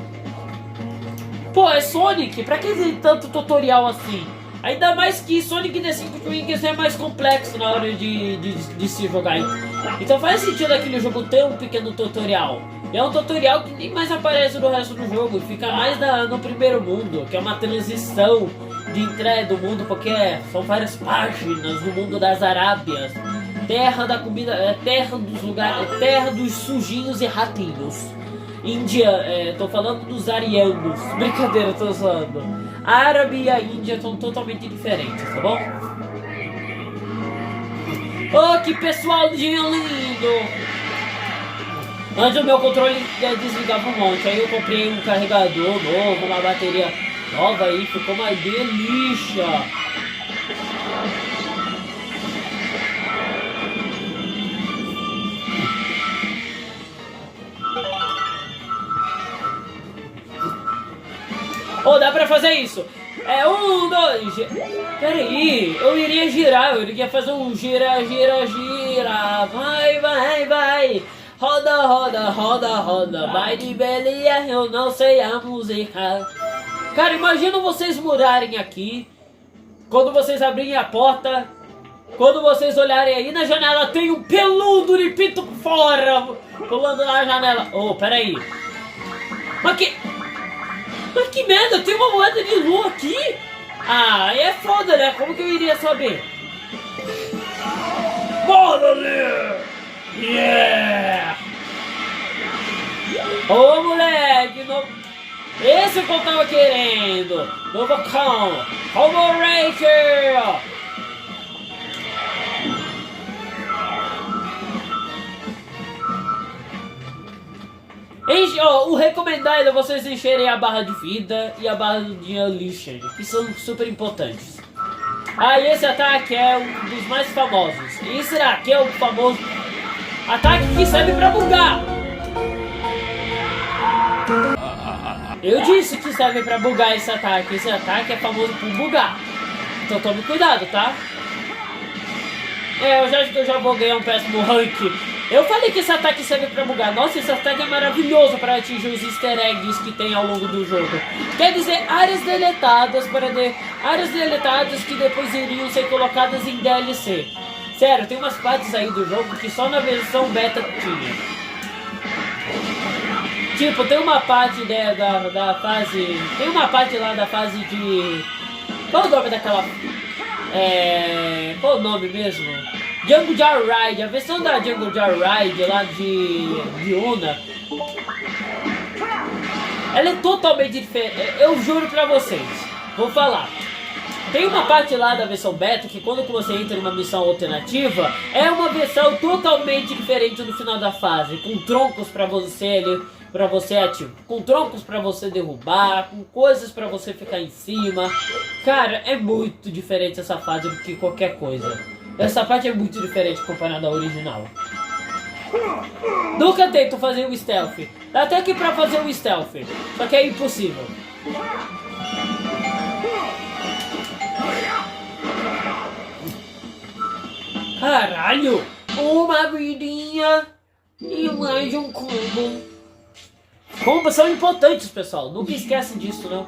Speaker 2: Pô, é Sonic, pra que tem tanto tutorial assim? Ainda mais que Sonic The 5 Wings é mais complexo na hora de se jogar. Então faz sentido aquele jogo ter um pequeno tutorial. E é um tutorial que nem mais aparece no resto do jogo, fica mais no primeiro mundo, que é uma transição de entrega do mundo, porque são várias páginas do mundo das Arábias. Terra da comida, terra dos lugares, terra dos sujinhos e ratinhos. Índia, tô falando dos arianos. Brincadeira, tô zoando. A Árabe e a Índia são totalmente diferentes, tá bom? Oh, que pessoal lindo! Antes o meu controle desligava um monte, aí eu comprei um carregador novo, uma bateria nova aí, ficou uma delícia! Oh, dá pra fazer isso! É 1, 2... Peraí, eu iria girar, eu iria fazer um gira, gira, gira. Vai, vai, vai. Roda, roda, roda, roda. Vai de belia, eu não sei a música. Cara, imagina vocês morarem aqui. Quando vocês abrirem a porta, quando vocês olharem aí na janela, tem um peludo de pinto fora, pulando na janela. Oh, peraí. Mas que merda, tem uma moeda de lua aqui? Ah, é foda, né? Como que eu iria saber? Bora ler! Yeah! Ô moleque, esse que eu tava querendo! Novo cão! Homo Raker! O recomendado é vocês encherem a barra de vida e a barra de Unleashed, que são super importantes. Ah, e esse ataque é um dos mais famosos. Esse aqui é o famoso ataque que serve pra bugar. Eu disse que serve pra bugar esse ataque. Esse ataque é famoso por bugar. Então tome cuidado, tá? Eu acho que eu já vou ganhar um péssimo rank. Eu falei que esse ataque serve pra bugar. Nossa, esse ataque é maravilhoso para atingir os easter eggs que tem ao longo do jogo. Quer dizer, áreas deletadas áreas deletadas que depois iriam ser colocadas em DLC. Sério, tem umas partes aí do jogo que só na versão beta tinha. Tipo, tem uma parte da fase... Tem uma parte lá da fase de... Qual é o nome daquela... Qual é o nome mesmo? Jungle Joyride, a versão da Jungle Joyride lá de Una, ela é totalmente diferente, eu juro pra vocês, vou falar. Tem uma parte lá da versão beta que quando você entra numa missão alternativa, é uma versão totalmente diferente no final da fase, com troncos pra você ativar, com troncos pra você derrubar, com coisas pra você ficar em cima. Cara, é muito diferente essa fase do que qualquer coisa. Essa parte é muito diferente comparada à original. Nunca tento fazer o stealth. Dá até que pra fazer o stealth, só que é impossível. Caralho! Uma vidinha e mais um combo. Combos são importantes, pessoal. Nunca esquece disso, não.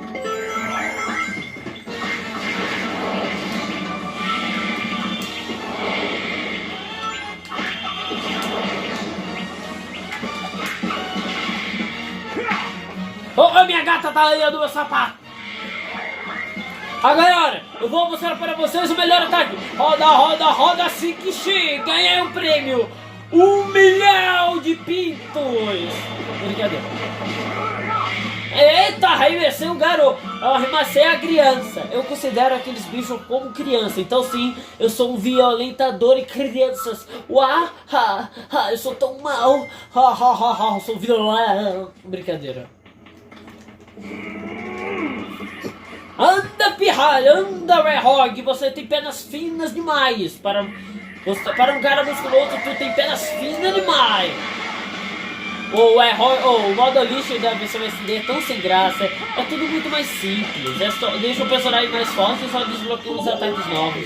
Speaker 2: Oh, minha gata tá arranhando meu sapato. Agora, eu vou mostrar para vocês o melhor ataque. Roda, roda, roda, assim que chega. Ganhei um prêmio. 1 milhão de pintos. Brincadeira. Eita, arremessei o garoto. Eu arremessei a criança. Eu considero aqueles bichos como criança. Então sim, eu sou um violentador de crianças. Uau, eu sou tão mal. Eu sou violão. Brincadeira. Anda, pirralha, anda, Rehog, você tem pernas finas demais. Para um cara musculoso, tu tem pernas finas demais. O modo lixo da versão SD é tão sem graça. É tudo muito mais simples. Deixa o personagem mais forte e só desbloqueia os ataques novos.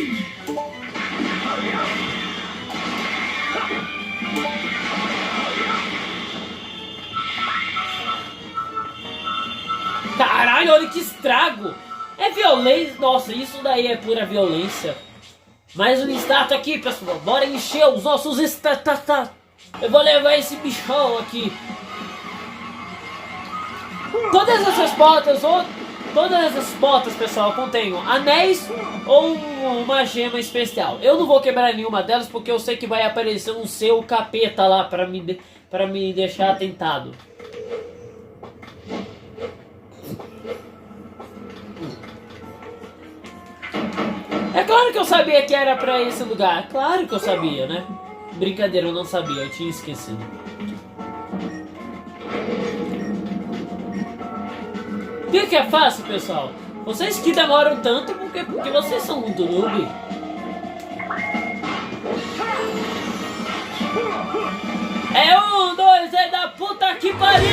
Speaker 2: Caralho, olha que estrago! É violento! violência. Nossa, isso daí é pura violência. Mais um estátua aqui, pessoal. Bora encher os nossos estátuas. Eu vou levar esse bichão aqui. Todas essas botas, pessoal, contêm anéis ou uma gema especial. Eu não vou quebrar nenhuma delas porque eu sei que vai aparecer um seu capeta lá pra me deixar tentado. É claro que eu sabia que era pra esse lugar. Claro que eu sabia, né? Brincadeira, eu não sabia, eu tinha esquecido. O que é fácil, pessoal? Vocês que demoram tanto porque vocês são muito noob. É 1, 2, é da puta que pariu!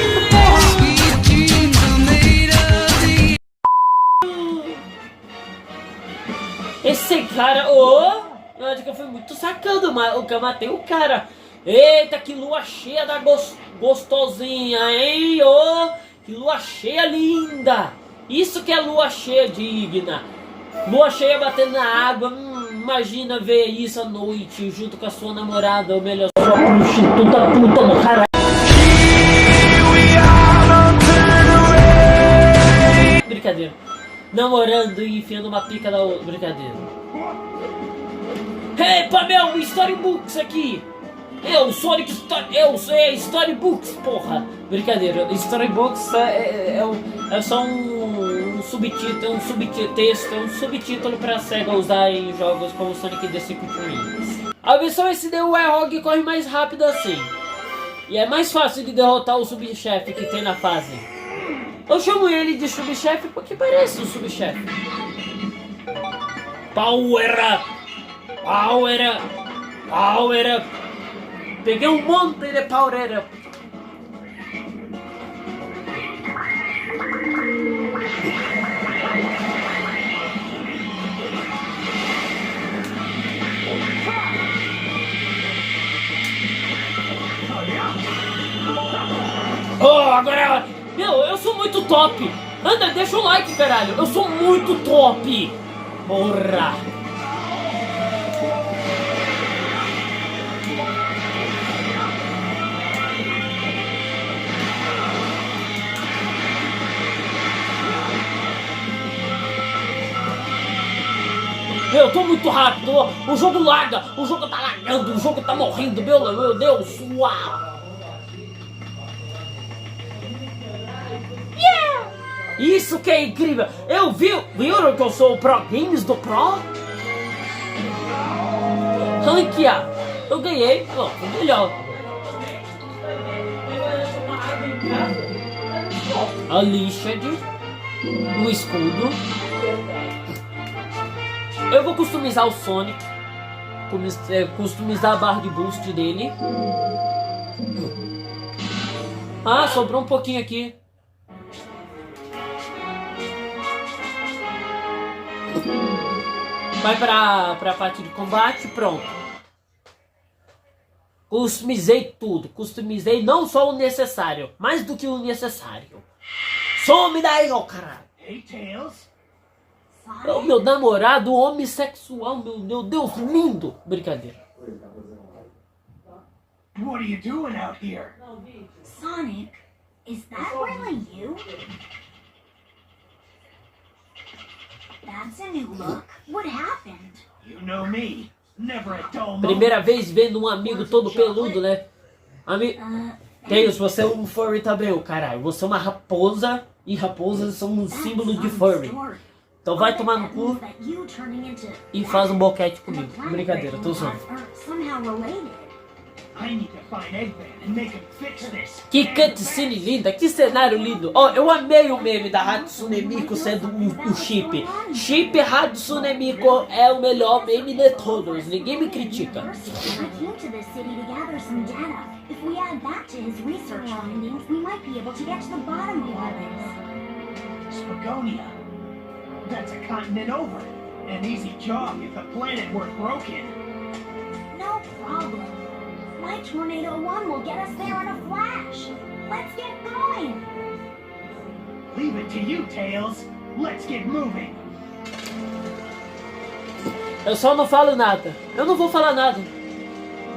Speaker 2: Esse cara, eu acho que eu fui muito sacando, mas eu matei o cara. Eita, que lua cheia da gostosinha, hein? Que lua cheia linda! Isso que é lua cheia digna. Lua cheia batendo na água. Imagina ver isso à noite junto com a sua namorada, ou melhor, sua prostituta puta do caralho. Brincadeira. Namorando e enfiando uma pica da outra. Brincadeira. Epa, meu, Storybooks aqui. Eu, Sonic Story... Eu sei Storybooks, porra. Brincadeira. Storybooks é só um subtítulo, um subtexto, um subtítulo pra SEGA usar em jogos como Sonic the Cinco Trunks. A versão SD o Warhog corre mais rápido assim. E é mais fácil de derrotar o subchefe que tem na fase. Eu chamo ele de subchefe porque parece um subchefe. Power up! Power up! Power up! Peguei um monte de power up! Oh, agora... Meu, eu sou muito top! Anda, deixa o like, caralho! Eu sou muito top! Porra! Eu tô muito rápido, o jogo larga, o jogo tá lagando, o jogo tá morrendo, meu Deus, uau! Yeah! Isso que é incrível! Viram que eu sou o Pro Games do Pro? Ranquear! Eu ganhei, ó, foi melhor. A Unleashed, o escudo. Eu vou customizar o Sonic, customizar a barra de boost dele. Ah, sobrou um pouquinho aqui. Vai pra parte de combate, pronto. Customizei tudo, customizei não só o necessário, mais do que o necessário. Some daí, ó, caralho.
Speaker 5: Hey, Tails.
Speaker 2: É o meu namorado homossexual, meu Deus, lindo! Brincadeira.
Speaker 5: What are you doing out here?
Speaker 4: Sonic, is that really you? That's a new look. What happened?
Speaker 5: You know me. Never a dull moment.
Speaker 2: Primeira vez vendo um amigo todo peludo, né? Tails, você é um furry também, caralho. Você é uma raposa e raposas são um símbolo de furry. Então vai tomar no cu e faz um boquete comigo. Brincadeira, tô zoando. Que cutscene linda, que cenário lindo. Ó, eu amei o meme da Hatsune Miku sendo o Chip. Chip Hatsune Miku é o melhor meme de todos, ninguém me critica.
Speaker 5: Spagonia. That's a continent over. An easy job if the planet weren't broken.
Speaker 4: No problem. My Tornado 1 will get us there in a flash. Let's get going.
Speaker 5: Leave it to you, Tails. Let's get moving.
Speaker 2: Eu só não falo nada. Eu não vou falar nada.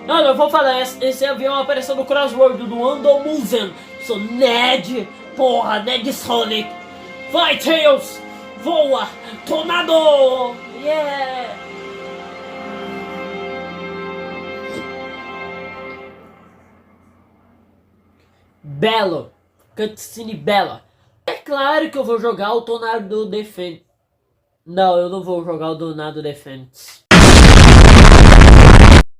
Speaker 2: Não, eu vou falar. Esse avião apareceu no crossword do Andomusen. Sou Ned. Porra, Ned Sonic. Vai, Tails. Voa. Tornado. Yeah. Belo. Cutscene bela. É claro que eu vou jogar o Tornado Defense. Não, eu não vou jogar o Tornado Defense.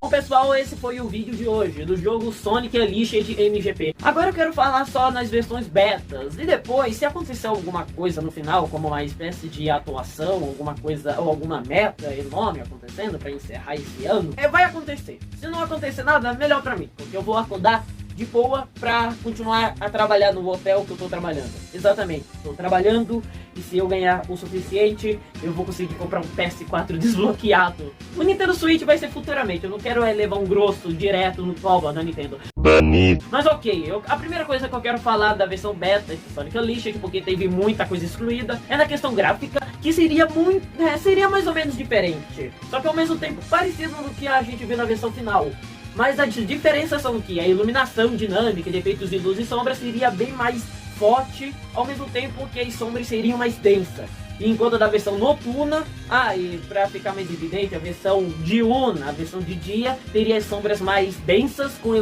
Speaker 2: Bom pessoal, esse foi o vídeo de hoje do jogo Sonic Unleashed MGP. Agora eu quero falar só nas versões betas. E depois, se acontecer alguma coisa no final, como uma espécie de atuação, alguma coisa ou alguma meta enorme acontecendo pra encerrar esse ano, vai acontecer. Se não acontecer nada, melhor pra mim, porque eu vou acordar de boa pra continuar a trabalhar no hotel que eu tô trabalhando. Exatamente, tô trabalhando e se eu ganhar o suficiente, eu vou conseguir comprar um PS4 desbloqueado. O Nintendo Switch vai ser futuramente, eu não quero levar um grosso direto no toba da Nintendo. Mas ok, a primeira coisa que eu quero falar da versão beta de Sonic Unleashed, porque teve muita coisa excluída, é na questão gráfica, que seria seria mais ou menos diferente. Só que ao mesmo tempo parecido no que a gente vê na versão final. Mas as diferenças são que a iluminação dinâmica de efeitos de luz e sombra seria bem mais forte, ao mesmo tempo que as sombras seriam mais densas. Enquanto da versão noturna, e pra ficar mais evidente, a versão diurna, a versão de dia, teria as sombras mais densas com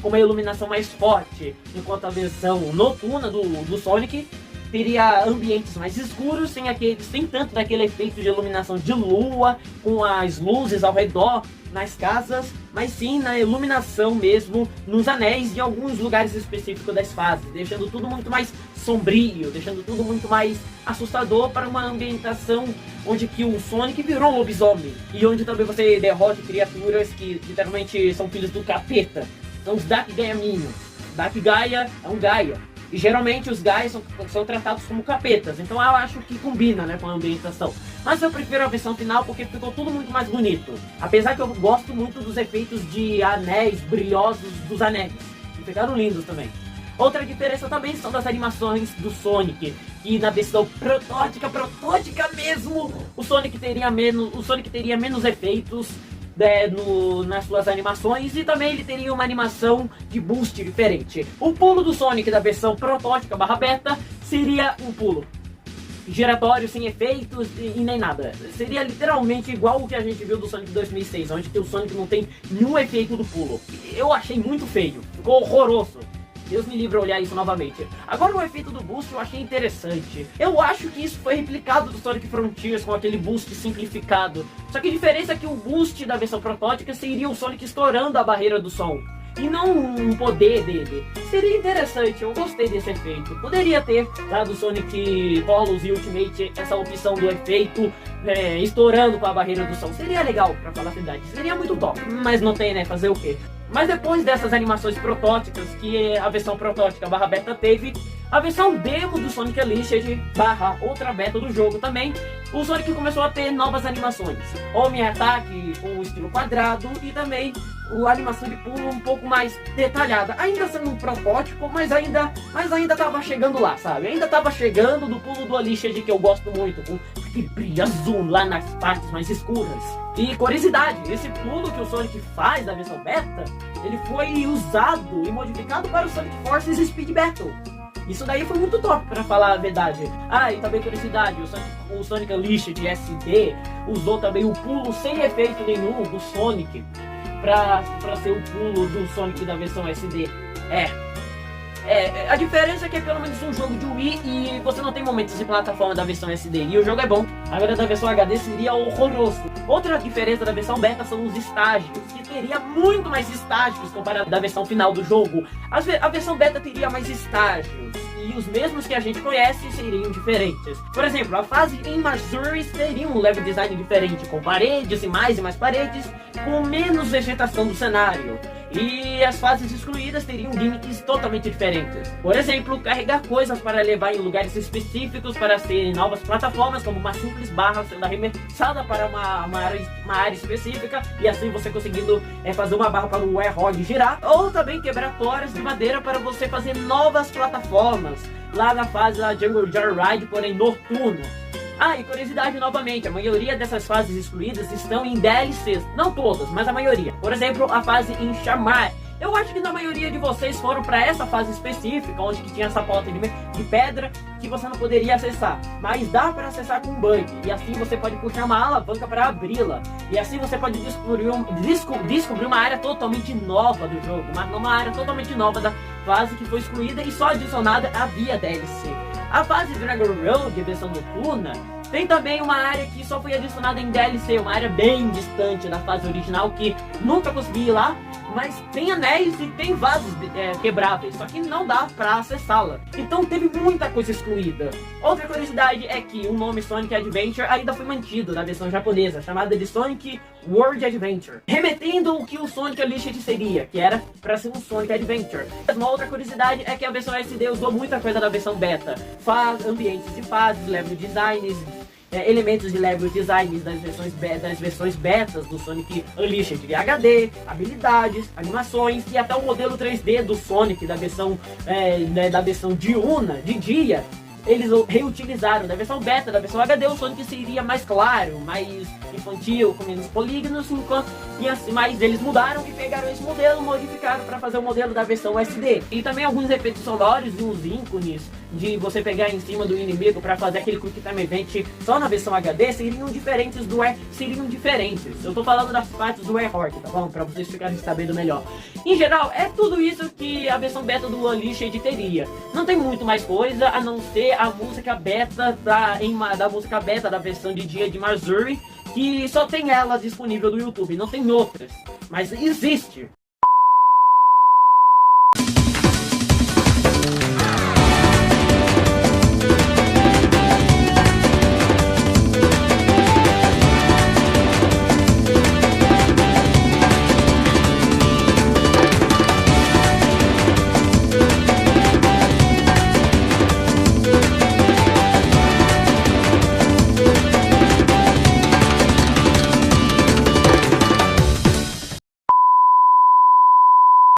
Speaker 2: uma iluminação mais forte. Enquanto a versão noturna do Sonic teria ambientes mais escuros, sem tanto daquele efeito de iluminação de lua, com as luzes ao redor nas casas, mas sim na iluminação mesmo nos anéis de alguns lugares específicos das fases, deixando tudo muito mais sombrio, deixando tudo muito mais assustador para uma ambientação onde que o Sonic virou um lobisomem, e onde também você derrota criaturas que literalmente são filhos do capeta, são os Dark Gaia Minions. Dark Gaia é um Gaia. E geralmente os Gaias são tratados como capetas, então eu acho que combina, né, com a ambientação. Mas eu prefiro a versão final porque ficou tudo muito mais bonito. Apesar que eu gosto muito dos efeitos de anéis brilhosos dos anéis, que ficaram lindos também. Outra diferença também são das animações do Sonic, que na versão protótica mesmo, o Sonic teria menos efeitos nas suas animações, e também ele teria uma animação de boost diferente. O pulo do Sonic da versão protótica /beta seria um pulo giratório, sem efeitos e nem nada. Seria literalmente igual o que a gente viu do Sonic 2006, onde o Sonic não tem nenhum efeito do pulo. Eu achei muito feio, ficou horroroso. Deus me livre olhar isso novamente. Agora o efeito do boost eu achei interessante. Eu acho que isso foi replicado do Sonic Frontiers com aquele boost simplificado. Só que a diferença é que o boost da versão protótica seria o Sonic estourando a barreira do som, e não um poder dele. Seria interessante, eu gostei desse efeito. Poderia ter dado Sonic Colors e Ultimate essa opção do efeito estourando com a barreira do som. Seria legal, pra falar a verdade. Seria muito top. Mas não tem, né? Fazer o quê? Mas depois dessas animações protóticas que a versão protótica /beta teve, a versão demo do Sonic Unleashed /outra beta do jogo também, o Sonic começou a ter novas animações. Homem-ataque com o estilo quadrado e também a animação de pulo um pouco mais detalhada. Ainda sendo um protótipo, mas ainda tava chegando lá, sabe? Ainda tava chegando do pulo do Unleashed, que eu gosto muito, com que brilha azul lá nas partes mais escuras. E curiosidade, esse pulo que o Sonic faz da versão beta, ele foi usado e modificado para o Sonic Forces Speed Battle. Isso daí foi muito top, pra falar a verdade. E também curiosidade, o Sonic Unleashed SD usou também o pulo sem efeito nenhum do Sonic pra ser o pulo do Sonic da versão SD. A diferença é que é pelo menos um jogo de Wii e você não tem momentos de plataforma da versão SD, e o jogo é bom. Agora da versão HD seria horroroso. Outra diferença da versão beta são os estágios, que teria muito mais estágios comparado da versão final do jogo. A versão beta teria mais estágios, e os mesmos que a gente conhece seriam diferentes. Por exemplo, a fase em Missouri teria um level design diferente, com paredes e mais paredes, com menos vegetação do cenário. E as fases excluídas teriam gimmicks totalmente diferentes. Por exemplo, carregar coisas para levar em lugares específicos para serem novas plataformas, como uma simples barra sendo arremessada para uma área específica, e assim você conseguindo fazer uma barra para o Warhog girar. Ou também quebrar toras de madeira para você fazer novas plataformas lá na fase da Jungle Joyride, porém noturna. Ah, e curiosidade novamente, a maioria dessas fases excluídas estão em DLCs. Não todas, mas a maioria. Por exemplo, a fase em Shamar. Eu acho que na maioria de vocês foram para essa fase específica, onde que tinha essa porta de pedra que você não poderia acessar. Mas dá para acessar com um bug, e assim você pode puxar uma alavanca para abri-la. E assim você pode descobrir uma área totalmente nova do jogo, uma área totalmente nova da fase que foi excluída e só adicionada a via DLC. A fase Dragon Road, versão noturna, tem também uma área que só foi adicionada em DLC, uma área bem distante da fase original que nunca consegui ir lá, mas tem anéis e tem vasos quebráveis, só que não dá pra acessá-la. Então teve muita coisa excluída. Outra curiosidade é que o nome Sonic Adventure ainda foi mantido na versão japonesa, chamada de Sonic World Adventure, remetendo ao que o Sonic Unleashed seria, que era pra ser um Sonic Adventure. Uma outra curiosidade é que a versão SD usou muita coisa da versão beta, ambientes de fases, level designs, elementos de level designs das versões betas do Sonic Unleashed de HD, habilidades, animações e até o modelo 3D do Sonic da versão diurna, de dia. Eles reutilizaram da versão beta, da versão HD, o Sonic seria mais claro, mais infantil, com menos polígonos, mas eles mudaram e pegaram esse modelo, modificaram para fazer o modelo da versão SD. E também alguns efeitos sonoros e uns ícones de você pegar em cima do inimigo para fazer aquele Quick Time Event só na versão HD seriam diferentes. Eu tô falando das partes do Airhorn, tá bom? Para vocês ficarem sabendo melhor. Em geral, é tudo isso que a versão beta do Unleashed teria. Não tem muito mais coisa a não ser a música beta da música beta da versão de dia de Missouri, que só tem ela disponível no YouTube, não tem outras, mas existe.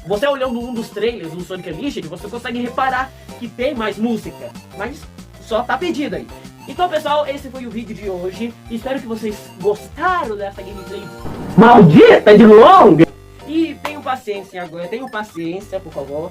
Speaker 2: Você olhando um dos trailers do Sonic Unleashed, você consegue reparar que tem mais música, mas só tá pedido aí. Então pessoal, esse foi o vídeo de hoje. Espero que vocês gostaram dessa gameplay maldita de longa. E tenham paciência agora, por favor,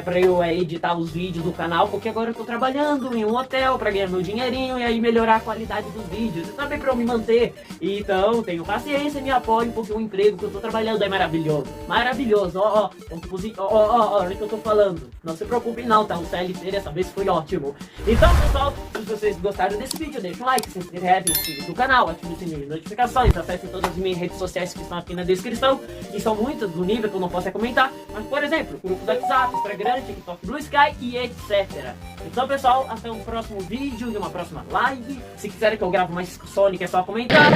Speaker 2: pra eu editar os vídeos do canal, porque agora eu tô trabalhando em um hotel pra ganhar meu dinheirinho e aí melhorar a qualidade dos vídeos e também pra eu me manter. Então tenham paciência e me apoiem, porque o emprego que eu tô trabalhando é maravilhoso. Maravilhoso, olha o que eu tô falando. Não se preocupem não, tá? O CLT dessa vez foi ótimo. Então pessoal, se vocês gostaram desse vídeo, deixa um like, se inscreve, se inscreve no canal, ative o sininho de notificações, acessem todas as minhas redes sociais que estão aqui na descrição, e são muitas do nível que eu não posso comentar, mas por exemplo, grupo do WhatsApp, Instagram, TikTok, Blue Sky e etc. Então pessoal, até um próximo vídeo e uma próxima live. Se quiserem que eu grave mais Sonic, é só comentar.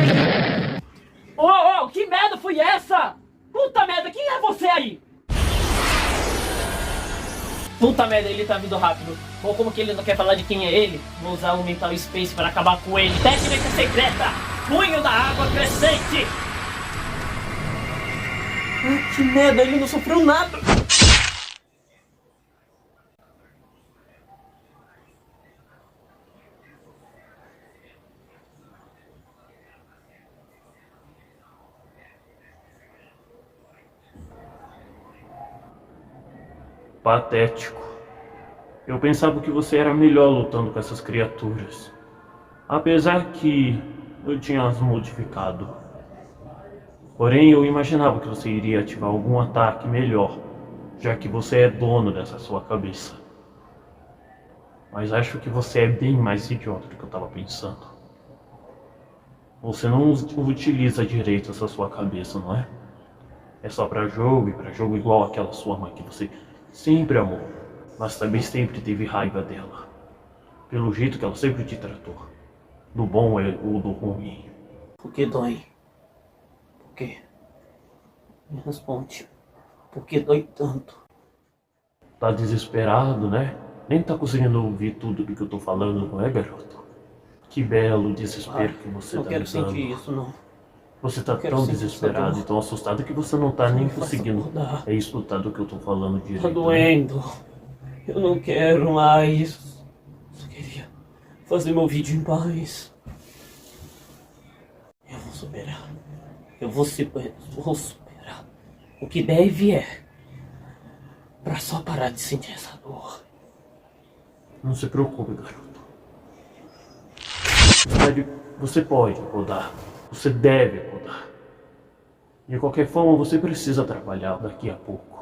Speaker 2: Que merda foi essa? Puta merda, quem é você aí? Puta merda, ele tá vindo rápido. Ou como que ele não quer falar de quem é ele, vou usar o Mental Space para acabar com ele. Técnica secreta, punho da água crescente. Que merda, ele não sofreu nada.
Speaker 1: Patético. Eu pensava que você era melhor lutando com essas criaturas. Apesar que eu tinha as modificado. Porém, eu imaginava que você iria ativar algum ataque melhor, já que você é dono dessa sua cabeça. Mas acho que você é bem mais idiota do que eu estava pensando. Você não utiliza direito essa sua cabeça, não é? É só pra jogo, e pra jogo igual aquela sua mãe que você sempre amou, mas também sempre teve raiva dela. Pelo jeito que ela sempre te tratou. Do bom ou do ruim.
Speaker 2: Por que dói? Por quê? Me responde. Por que dói tanto?
Speaker 1: Tá desesperado, né? Nem tá conseguindo ouvir tudo do que eu tô falando, não é, garoto? Que belo desespero que você tá me dando.
Speaker 2: Não quero sentir isso, não.
Speaker 1: Você tá tão desesperado e tão assustado que você não tá nem conseguindo escutar do que eu tô falando direito.
Speaker 2: Tá doendo. Eu não quero mais. Só queria fazer meu vídeo em paz. Eu vou superar. Eu vou superar. O que deve pra só parar de sentir essa dor.
Speaker 1: Não se preocupe, garoto. Você pode mudar. Você deve mudar. De qualquer forma, você precisa trabalhar daqui a pouco.